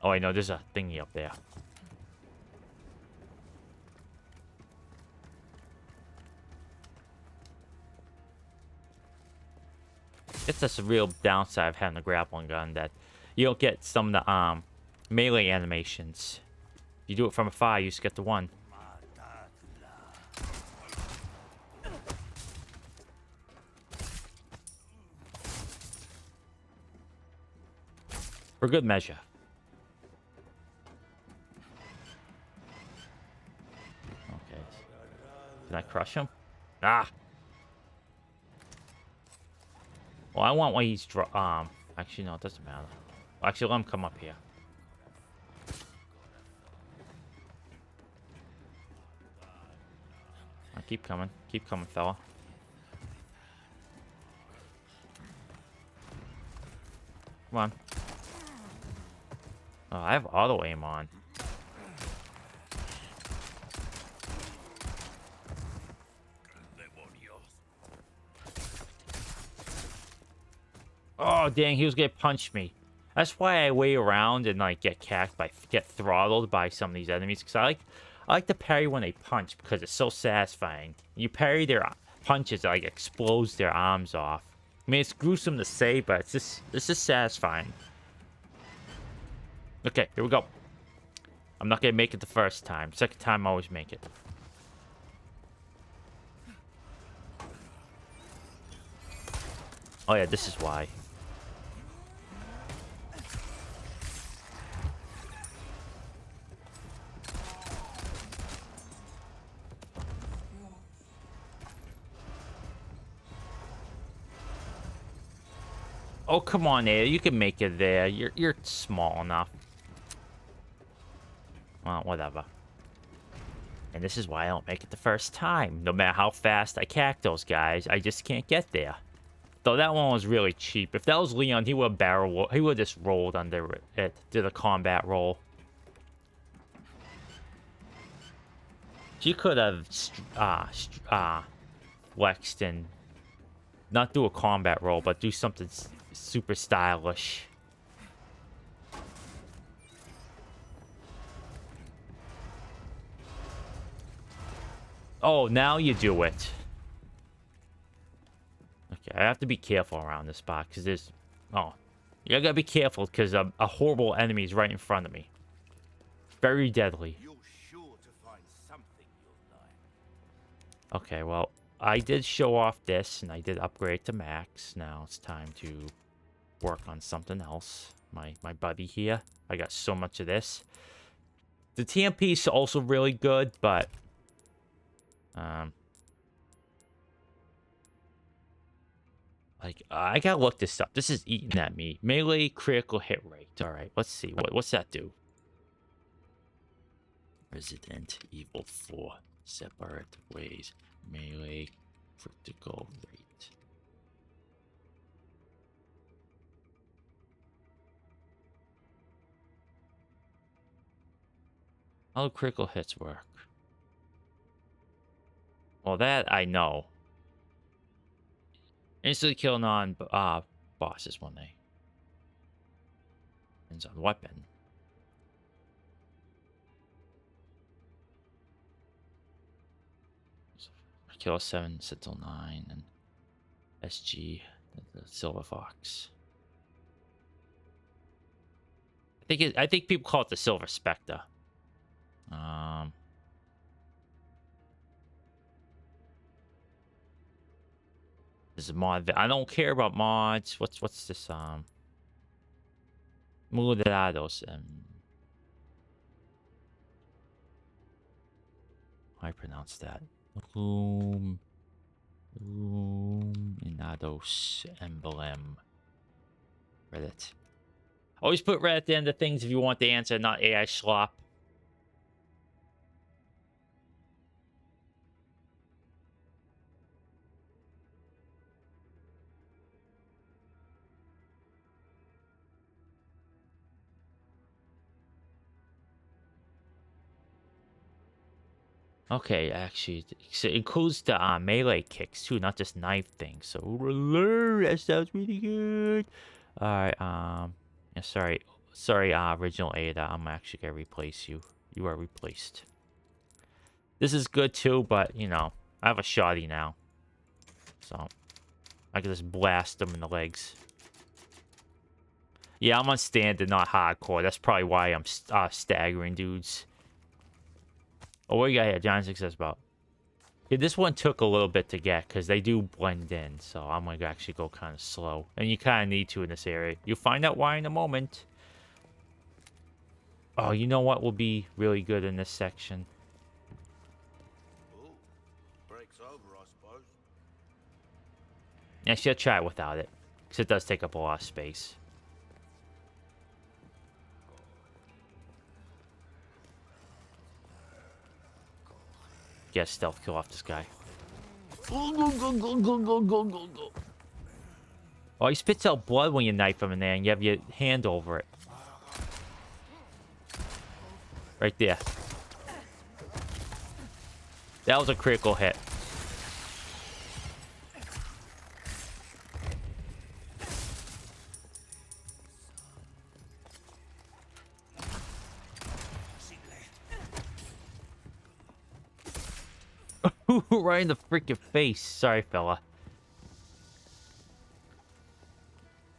Oh, I know there's a thingy up there. It's just a real downside of having a grappling gun that you don't get some of the melee animations. If you do it from afar, you just get the one. For good measure. Okay. Can I crush him? Ah! Well, I want when he's actually, no, it doesn't matter. Actually, let him come up here. Keep coming, fella. Come on. Oh, I have auto aim on. Oh, dang, he was gonna punch me. That's why I wait around and like get throttled by some of these enemies, because I like to parry when they punch because it's so satisfying. You parry their punches, it like explodes their arms off. I mean, it's gruesome to say, but it's just satisfying. Okay, here we go. I'm not gonna make it the first time. Second time, I always make it. Oh yeah, this is why. Oh, come on, Ada. You can make it there. You're small enough. Well, whatever. And this is why I don't make it the first time. No matter how fast I cack those guys, I just can't get there. Though that one was really cheap. If that was Leon, he would have just rolled under it. Did a combat roll. She could have flexed and not do a combat role, but do something super stylish. Oh, now you do it. Okay, I have to be careful around this spot because there's... Oh, you gotta be careful because a horrible enemy is right in front of me. Very deadly. You're sure to find something you'll like. Okay, well, I did show off this and I did upgrade to max. Now it's time to work on something else. My buddy here. I got so much of this. The TMP is also really good, but... Like, I gotta look this up. This is eating at me. Melee critical hit rate. Alright, let's see. What's that do? Resident Evil 4. Separate ways. Melee critical rate. How do critical hits work? Well, that I know. Instantly kill bosses when they... Depends on weapon. Kill 7, Sentinel 9, and SG, the Silver Fox. I think people call it the Silver Spectre. This is a mod. I don't care about mods. What's this? Mudados. How I pronounce that? Illuminados emblem. Reddit. Always put Reddit at the end of things if you want the answer, not AI slop. Okay, actually, it includes the melee kicks too, not just knife things. So that sounds really good. All right, yeah, sorry, original Ada. I'm actually gonna replace you. You are replaced. This is good too, but you know, I have a shotty now, so I can just blast them in the legs. Yeah, I'm on standard, not hardcore. That's probably why I'm staggering dudes. Oh, what do you got here? Giant success about. Yeah, this one took a little bit to get because they do blend in. So I'm going to actually go kind of slow. And you kind of need to in this area. You'll find out why in a moment. Oh, you know what will be really good in this section? Oh, breaks over, I suppose. Actually, I'll try it without it. Because it does take up a lot of space. Get a stealth kill off this guy. Oh, he spits out blood when you knife him in there and you have your hand over it. Right there. That was a critical hit. Right in the freaking face. Sorry, fella.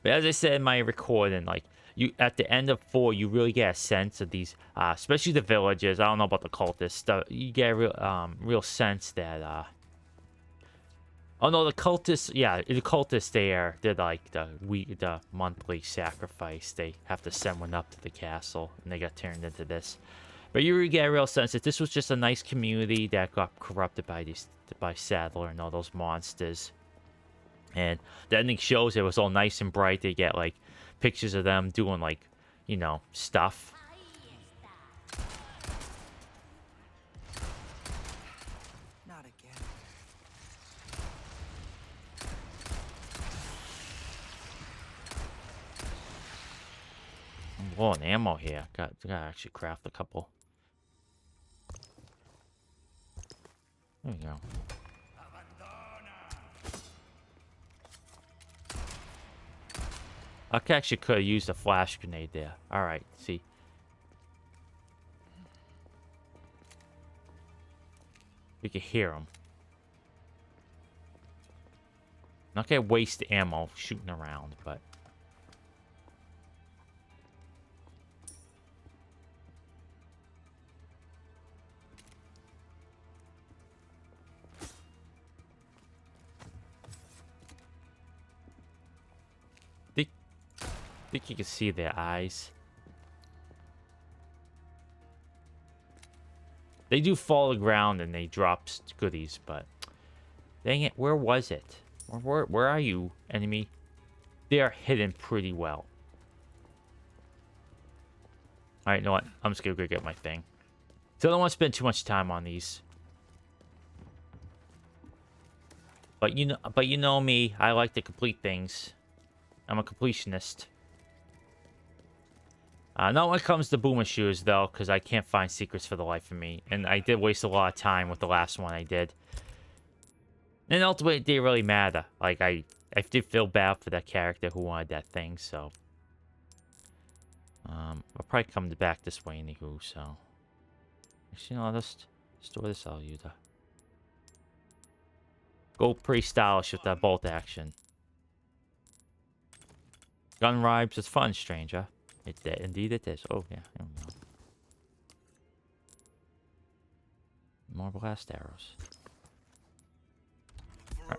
But as I said in my recording, like, you at the end of 4, you really get a sense of these, especially the villagers. I don't know about the cultists. You get a real sense that, oh no, the cultists, yeah, the cultists they're like the monthly sacrifice. They have to send one up to the castle, and they got turned into this. But you really get a real sense that this was just a nice community that got corrupted by Sadler and all those monsters. And the ending shows it was all nice and bright. They get like pictures of them doing like, you know, stuff. Not again. I'm low on ammo here. Got to actually craft a couple. There you go. I actually could have used a flash grenade there. Alright, see. You can hear him. Not gonna waste ammo shooting around, but... think you can see their eyes. They do fall to the ground and they drop goodies, but... Dang it, where was it? Where are you, enemy? They are hidden pretty well. Alright, you know what? I'm just gonna go get my thing. So I don't want to spend too much time on these. But you know me, I like to complete things. I'm a completionist. Not when it comes to boomer shoes, though, because I can't find secrets for the life of me. And I did waste a lot of time with the last one I did. And ultimately, it didn't really matter. Like, I did feel bad for that character who wanted that thing, so... I'll probably come back this way anywho, so... Actually, no, I'll just store this all you to... Go pretty stylish with that bolt action. Gun rhymes is fun, stranger. Indeed it is. Oh, yeah. There we go. More blast arrows. Right.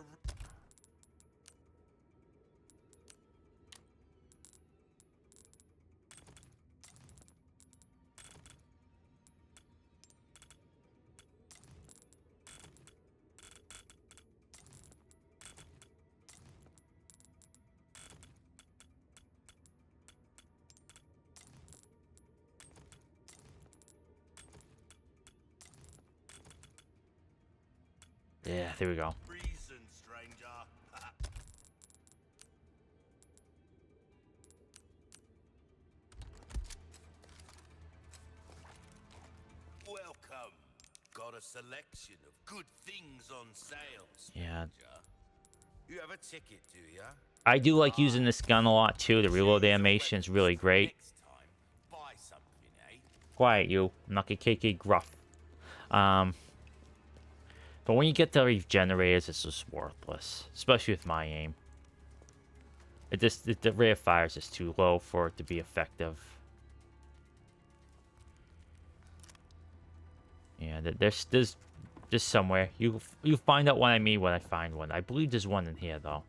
Yeah, there we go. Reason, stranger. Welcome. Got a selection of good things on sale, stranger. Yeah. You have a ticket, do ya? I do like using this gun a lot, too. The reload animation is really great. Next time, buy something, eh? Quiet, you. I'm not gonna KK gruff. But when you get the regenerators, it's just worthless. Especially with my aim. The rate of fire is just too low for it to be effective. Yeah, there's somewhere. You find out what I mean when I find one. I believe there's one in here, though.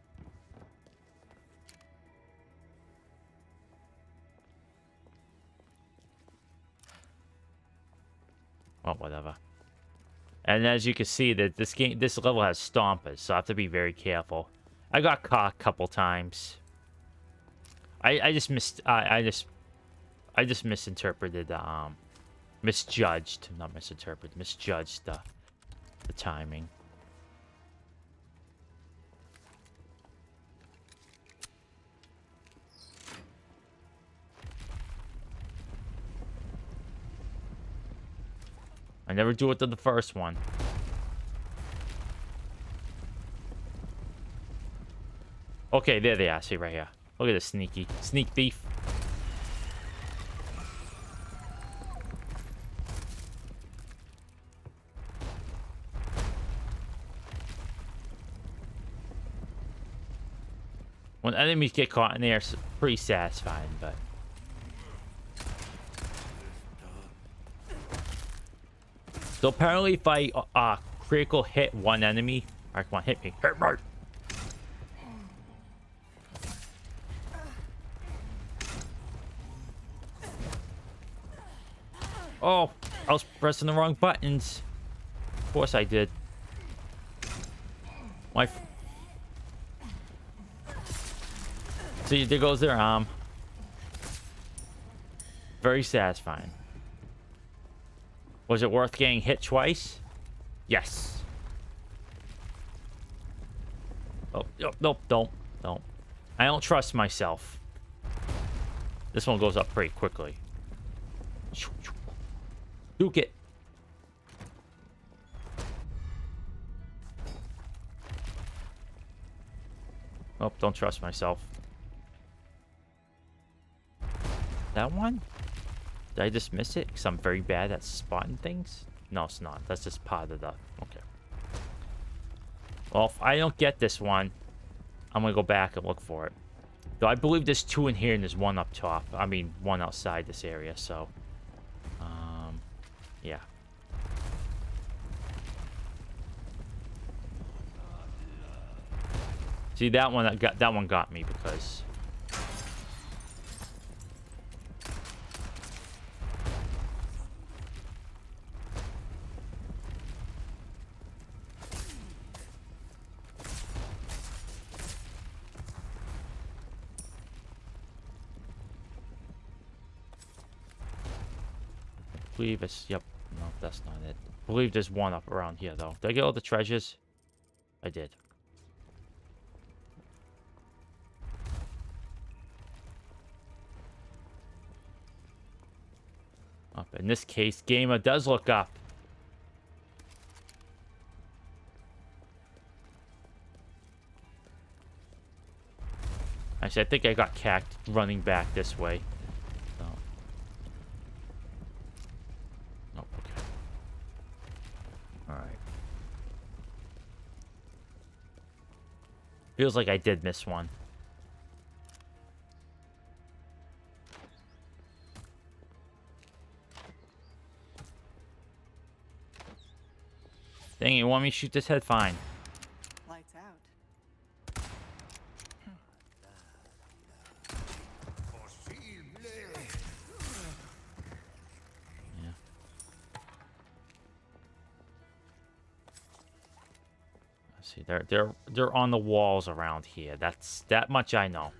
Well, whatever. And as you can see, that this level has stompers, so I have to be very careful. I got caught a couple times. I just misinterpreted misjudged the timing. I never do it to the first one. Okay, there they are. See right here. Look at this sneak thief. When enemies get caught in there, it's pretty satisfying, but... So apparently if I critical hit one enemy... Alright, come on, hit me. Hit me! Oh, I was pressing the wrong buttons. Of course I did. See, there goes their arm. Very satisfying. Was it worth getting hit twice? Yes. Oh, nope, don't. I don't trust myself. This one goes up pretty quickly. Duke it. Oh, don't trust myself. That one? Did I just miss it? Because I'm very bad at spotting things? No, it's not. That's just part of the... Okay. Well, if I don't get this one, I'm going to go back and look for it. Though I believe there's 2 in here and there's 1 up top. I mean, 1 outside this area, so... yeah. See, that one got me because... I believe it's... Yep. No, that's not it. I believe there's 1 up around here, though. Did I get all the treasures? I did. Up. In this case, Gamer does look up. Actually, I think I got cacked running back this way. So. Oh, okay. Alright. Feels like I did miss one. Dang it, you want me to shoot this head? Fine. Lights out. Yeah. Let's see, they're on the walls around here. That's that much I know.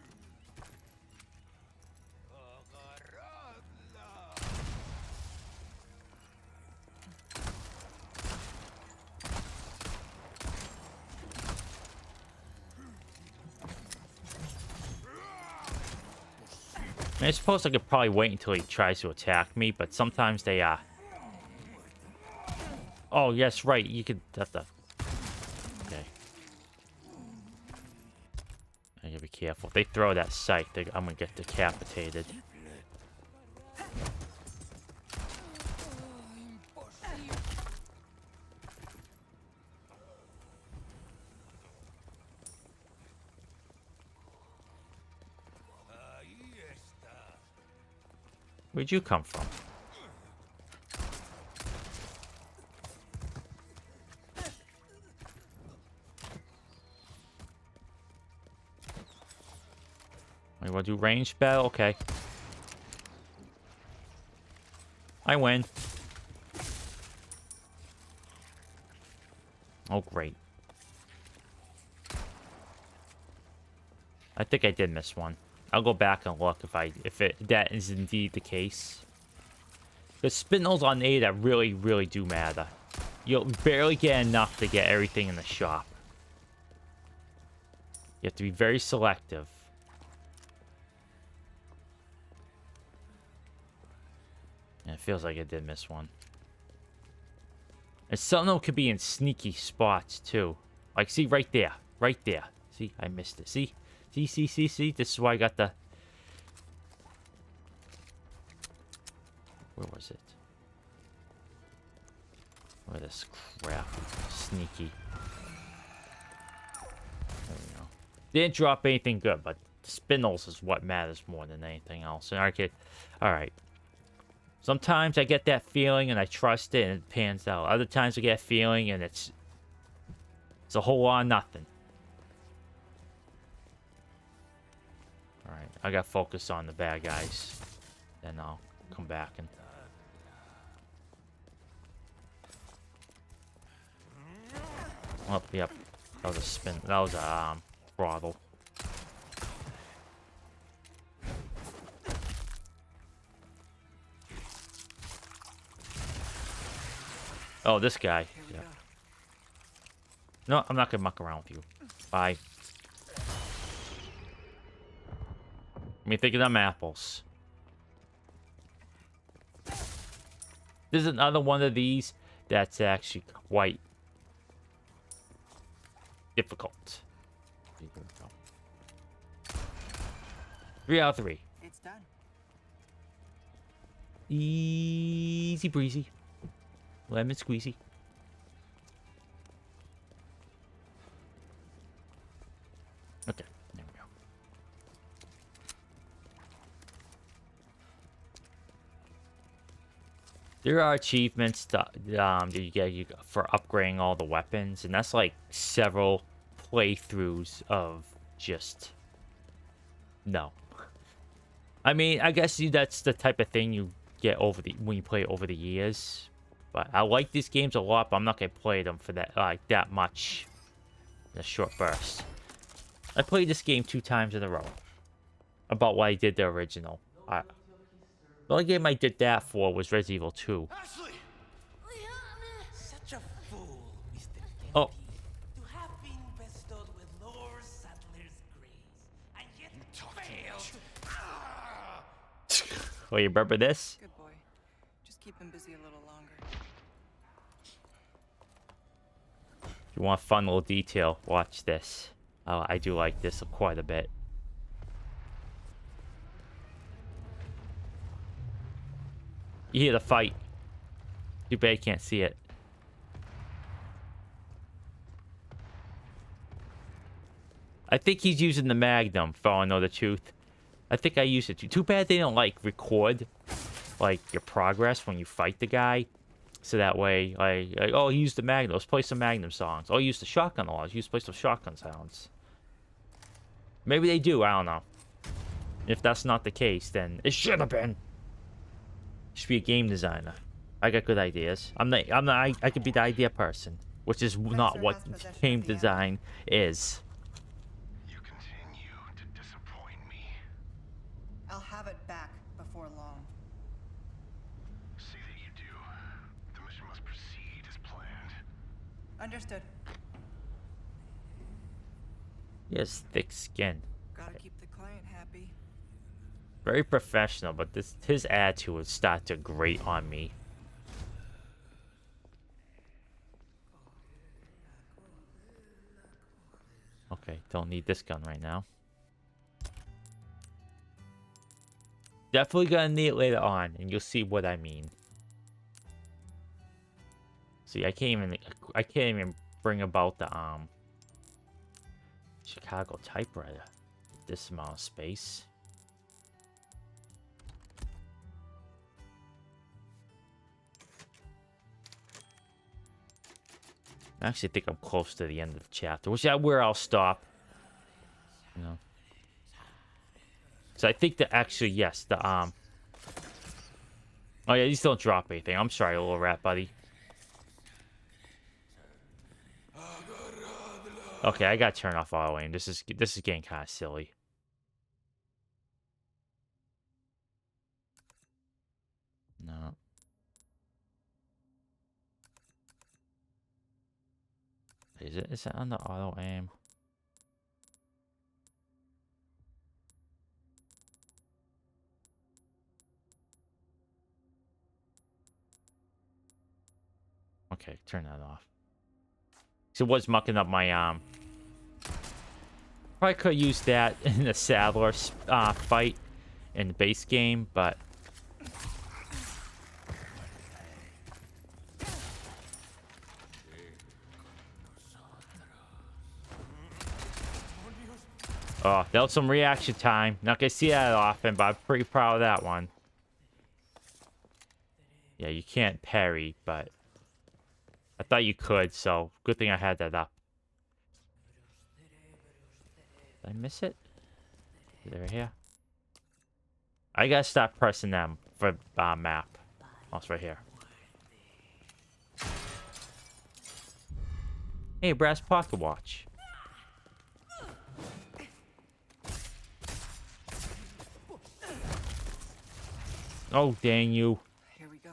I suppose I could probably wait until he tries to attack me, but sometimes they, Oh, yes, right. You could have to... Okay. I gotta be careful. If they throw that sight, I'm gonna get decapitated. Where'd you come from? You want to do ranged battle? Okay. I win. Oh, great. I think I did miss one. I'll go back and look if that is indeed the case. The spindles on A that really do matter. You'll barely get enough to get everything in the shop. You have to be very selective. And it feels like I did miss one. And some of them could be in sneaky spots too. Like, see, right there. Right there. See, I missed it. See? See? This is why I got the... Where was it? Where this crap? Sneaky. There we go. Didn't drop anything good, but spindles is what matters more than anything else. And alright. Sometimes I get that feeling and I trust it and it pans out. Other times I get a feeling and it's a whole lot of nothing. Alright, I got focus on the bad guys. Then I'll come back and... Oh, yep. That was a spin. That was a throttle. Oh, this guy. Yeah. No, I'm not gonna muck around with you. Bye. Let me think of them apples. This is another one of these that's actually quite difficult. 3 out of 3. It's done. Easy breezy. Lemon squeezy. Okay, there we go. There are achievements that you get for upgrading all the weapons, and that's like several playthroughs of just no. I mean, I guess that's the type of thing you get when you play it over the years. But I like these games a lot, but I'm not gonna play them for that much in a short burst. I played this game 2 times in a row. About what I did the original. The only game I did that for was Resident Evil 2. Ashley! Such a fool, Mr. Oh. To have been bestowed with Lord Saddler's grace, and yet failed. Oh, you remember this? Good boy. Just keep him busy a little longer. If you want a fun little detail, watch this. I do like this quite a bit. You hear the fight. Too bad you can't see it. I think he's using the Magnum, for all I know the truth. I think I used it too. Too bad they don't, like, record, like, your progress when you fight the guy. So that way, like oh, he used the Magnum. Let's play some Magnum songs. Oh, he used the shotgun a lot. Let's play some shotgun sounds. Maybe they do. I don't know. If that's not the case, then it should have been. Should be a game designer. I got good ideas. I could be the idea person, which is not what game design is. You continue to disappoint me. I'll have it back before long. See that you do. The mission must proceed as planned. Understood. He has thick skin. Gotta keep the client happy. Very professional, but his attitude would start to grate on me. Okay, don't need this gun right now. Definitely gonna need it later on, and you'll see what I mean. See, I can't even bring about the Chicago typewriter. This amount of space. I actually think I'm close to the end of the chapter, which is where I'll stop. You know. So I think that actually, yes, the oh yeah, these don't drop anything. I'm sorry, little rat buddy. Okay, I gotta turn off auto aim. This is getting kind of silly. No. Is it on the auto aim? Okay, turn that off. So what's mucking up my probably could use that in the Saddler fight in the base game, but oh, that was some reaction time. Not gonna see that often, but I'm pretty proud of that one. Yeah, you can't parry, but I thought you could, so good thing I had that up. Did I miss it? Is it right here? I gotta stop pressing them for map. Oh, it's right here. Hey, brass pocket watch. Oh, dang you. Here we go.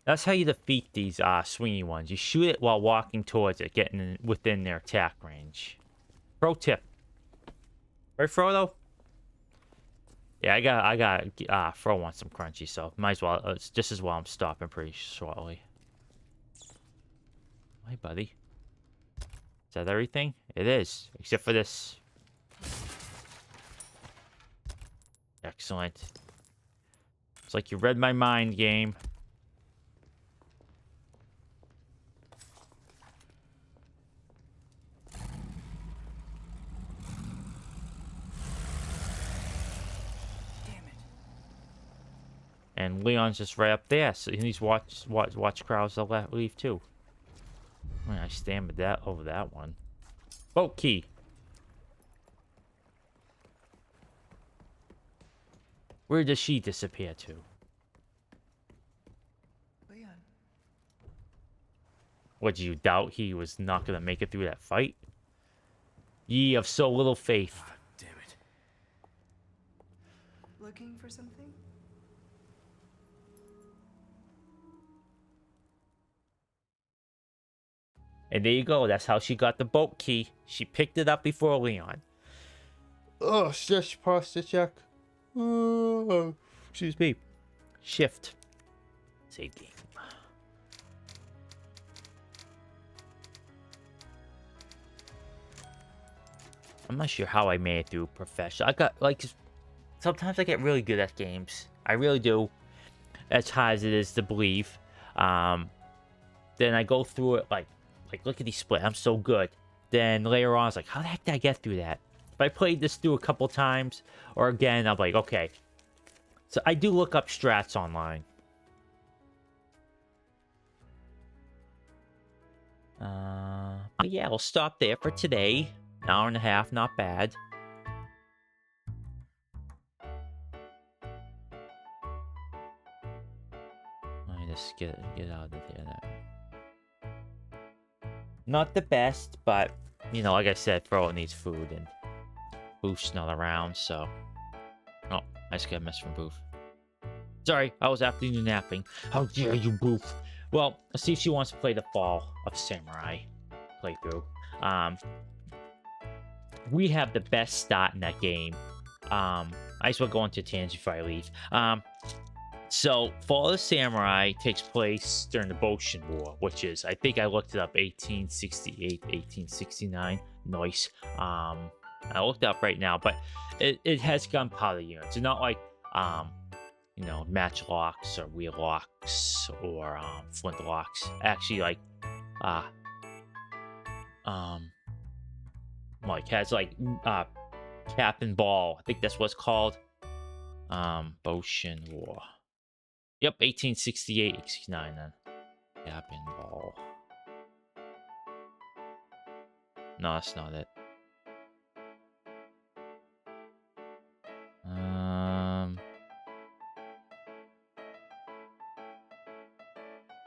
That's how you defeat these swingy ones. You shoot it while walking towards it, getting within their attack range. Pro tip. Right, Frodo? Yeah, I got Fro wants some crunchy, so might as well. It's just as well I'm stopping pretty shortly. Hey, buddy. Is that everything? It is, except for this. Excellent. It's like you read my mind, game. And Leon's just right up there, so he's watch crowds to leave too. I stand with that over that one. Boat key. Where does she disappear to? Leon. What, do you doubt he was not gonna make it through that fight? Ye of so little faith. Ah, damn it. Looking for something? And there you go. That's how she got the boat key. She picked it up before Leon. Oh, just past the check. Oh, excuse me. Shift. Save game. I'm not sure how I made it through professional. I got, like, sometimes I get really good at games. I really do. As hard as it is to believe. Then I go through it like, look at these split. I'm so good. Then later on, I was like, how the heck did I get through that? If I played this through a couple times, or again, I'm like, okay. So I do look up strats online. But yeah, we'll stop there for today. An hour and a half, not bad. Let me just get out of there. Not the best, but, you know, like I said, Fro needs food, and Boof's not around, so... Oh, I just got a mess from Boof. Sorry, I was afternoon napping. How dare you, Boof? Well, let's see if she wants to play the Fall of Samurai playthrough. We have the best start in that game. I just want to go into a tangent before I leave. So, Fall of Samurai takes place during the Boshin War, which is, I think I looked it up, 1868, 1869. Nice. I looked it up right now, but it has gunpowder units. It's not like, you know, matchlocks or wheellocks or flintlocks. Actually, like, has like cap and ball. I think that's what it's called. Boshin War. Yep, 1868, 69 then. Cap and ball. No, that's not it.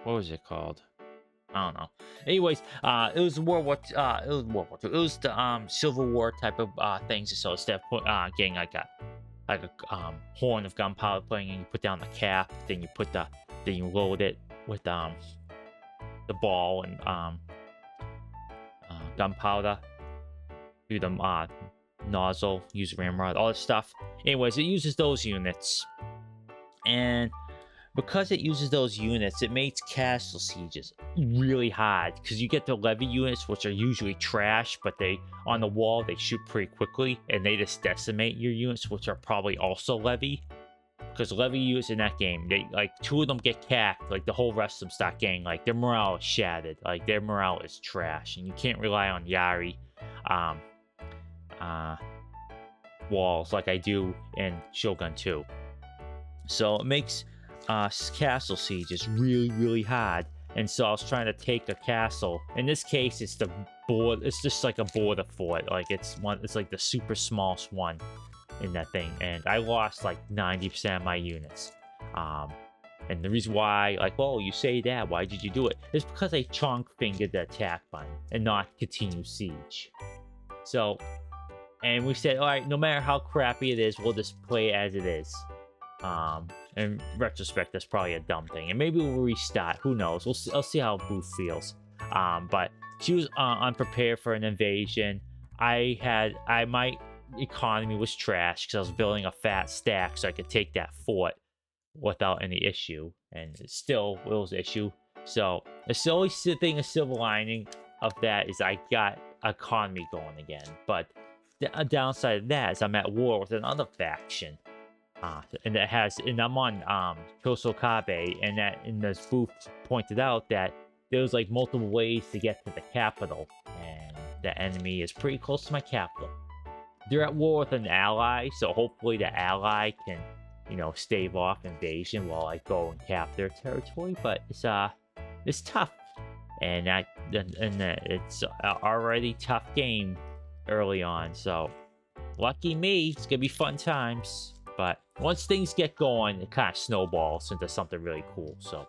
What was it called? I don't know. Anyways, it was World War II. It was World War II. It was the Civil War type of things. So instead of getting like a horn of gunpowder playing, and you put down the cap, then you load it with the ball and gunpowder through the nozzle, use ramrod, all this stuff. Anyways, it uses those units, and because it uses those units, it makes castle sieges really hard, because you get the levy units, which are usually trash, but on the wall they shoot pretty quickly, and they just decimate your units, which are probably also levy. Because levy units in that game, they, like, 2 of them get cacked, like the whole rest of them start getting, like, their morale is shattered, like their morale is trash, and you can't rely on Yari walls like I do in Shogun 2. So it makes castle sieges really, really hard. And so I was trying to take a castle. In this case, it's the board. It's just like a border fort. Like it's like the super smallest one in that thing. And I lost like 90% of my units. And the reason why, like, well, you say that, why did you do it? It's because I chonk fingered the attack button and not continue siege. So, and we said, all right, no matter how crappy it is, we'll just play it as it is. In retrospect, that's probably a dumb thing, and maybe we'll restart. Who knows? I'll see how Booth feels. But she was unprepared for an invasion. My economy was trash because I was building a fat stack so I could take that fort without any issue, and it was an issue. So the only thing, a silver lining of that is I got economy going again. But the downside of that is I'm at war with another faction. And that has, and I'm on Chosokabe, and that in this booth pointed out that there was like multiple ways to get to the capital, and the enemy is pretty close to my capital. They're at war with an ally, so hopefully the ally can, you know, stave off invasion while I go and cap their territory. But it's tough, and it's already tough game early on. So lucky me, it's gonna be fun times. But once things get going, it kind of snowballs into something really cool. So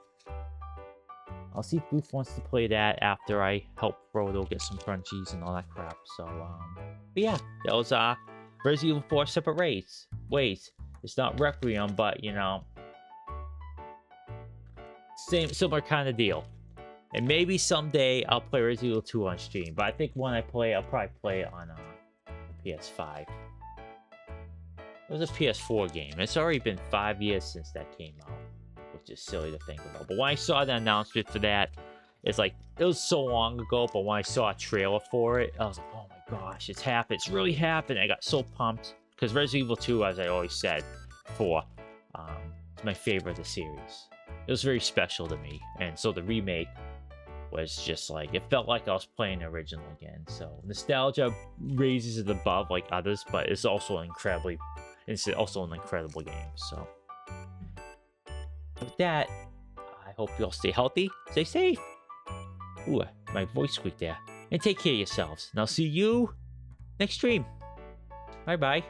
I'll see if Booth wants to play that after I help Frodo get some crunchies and all that crap. So, but yeah, that was Resident Evil 4 separate ways. It's not Requiem, but you know, similar kind of deal. And maybe someday I'll play Resident Evil 2 on stream. But I think when I play, I'll probably play it on the PS5. It was a PS4 game. It's already been 5 years since that came out, which is silly to think about. But when I saw the announcement for that, it's like, it was so long ago, but when I saw a trailer for it, I was like, oh my gosh, it's happened. It's really happened. I got so pumped. Because Resident Evil 2, as I always said, it's my favorite of the series. It was very special to me. And so the remake was just like, it felt like I was playing the original again. So nostalgia raises it above like others, but it's also an incredible game. So with that, I hope you all stay healthy, stay safe. Ooh, my voice squeaked there. And take care of yourselves. And I'll see you next stream. Bye bye.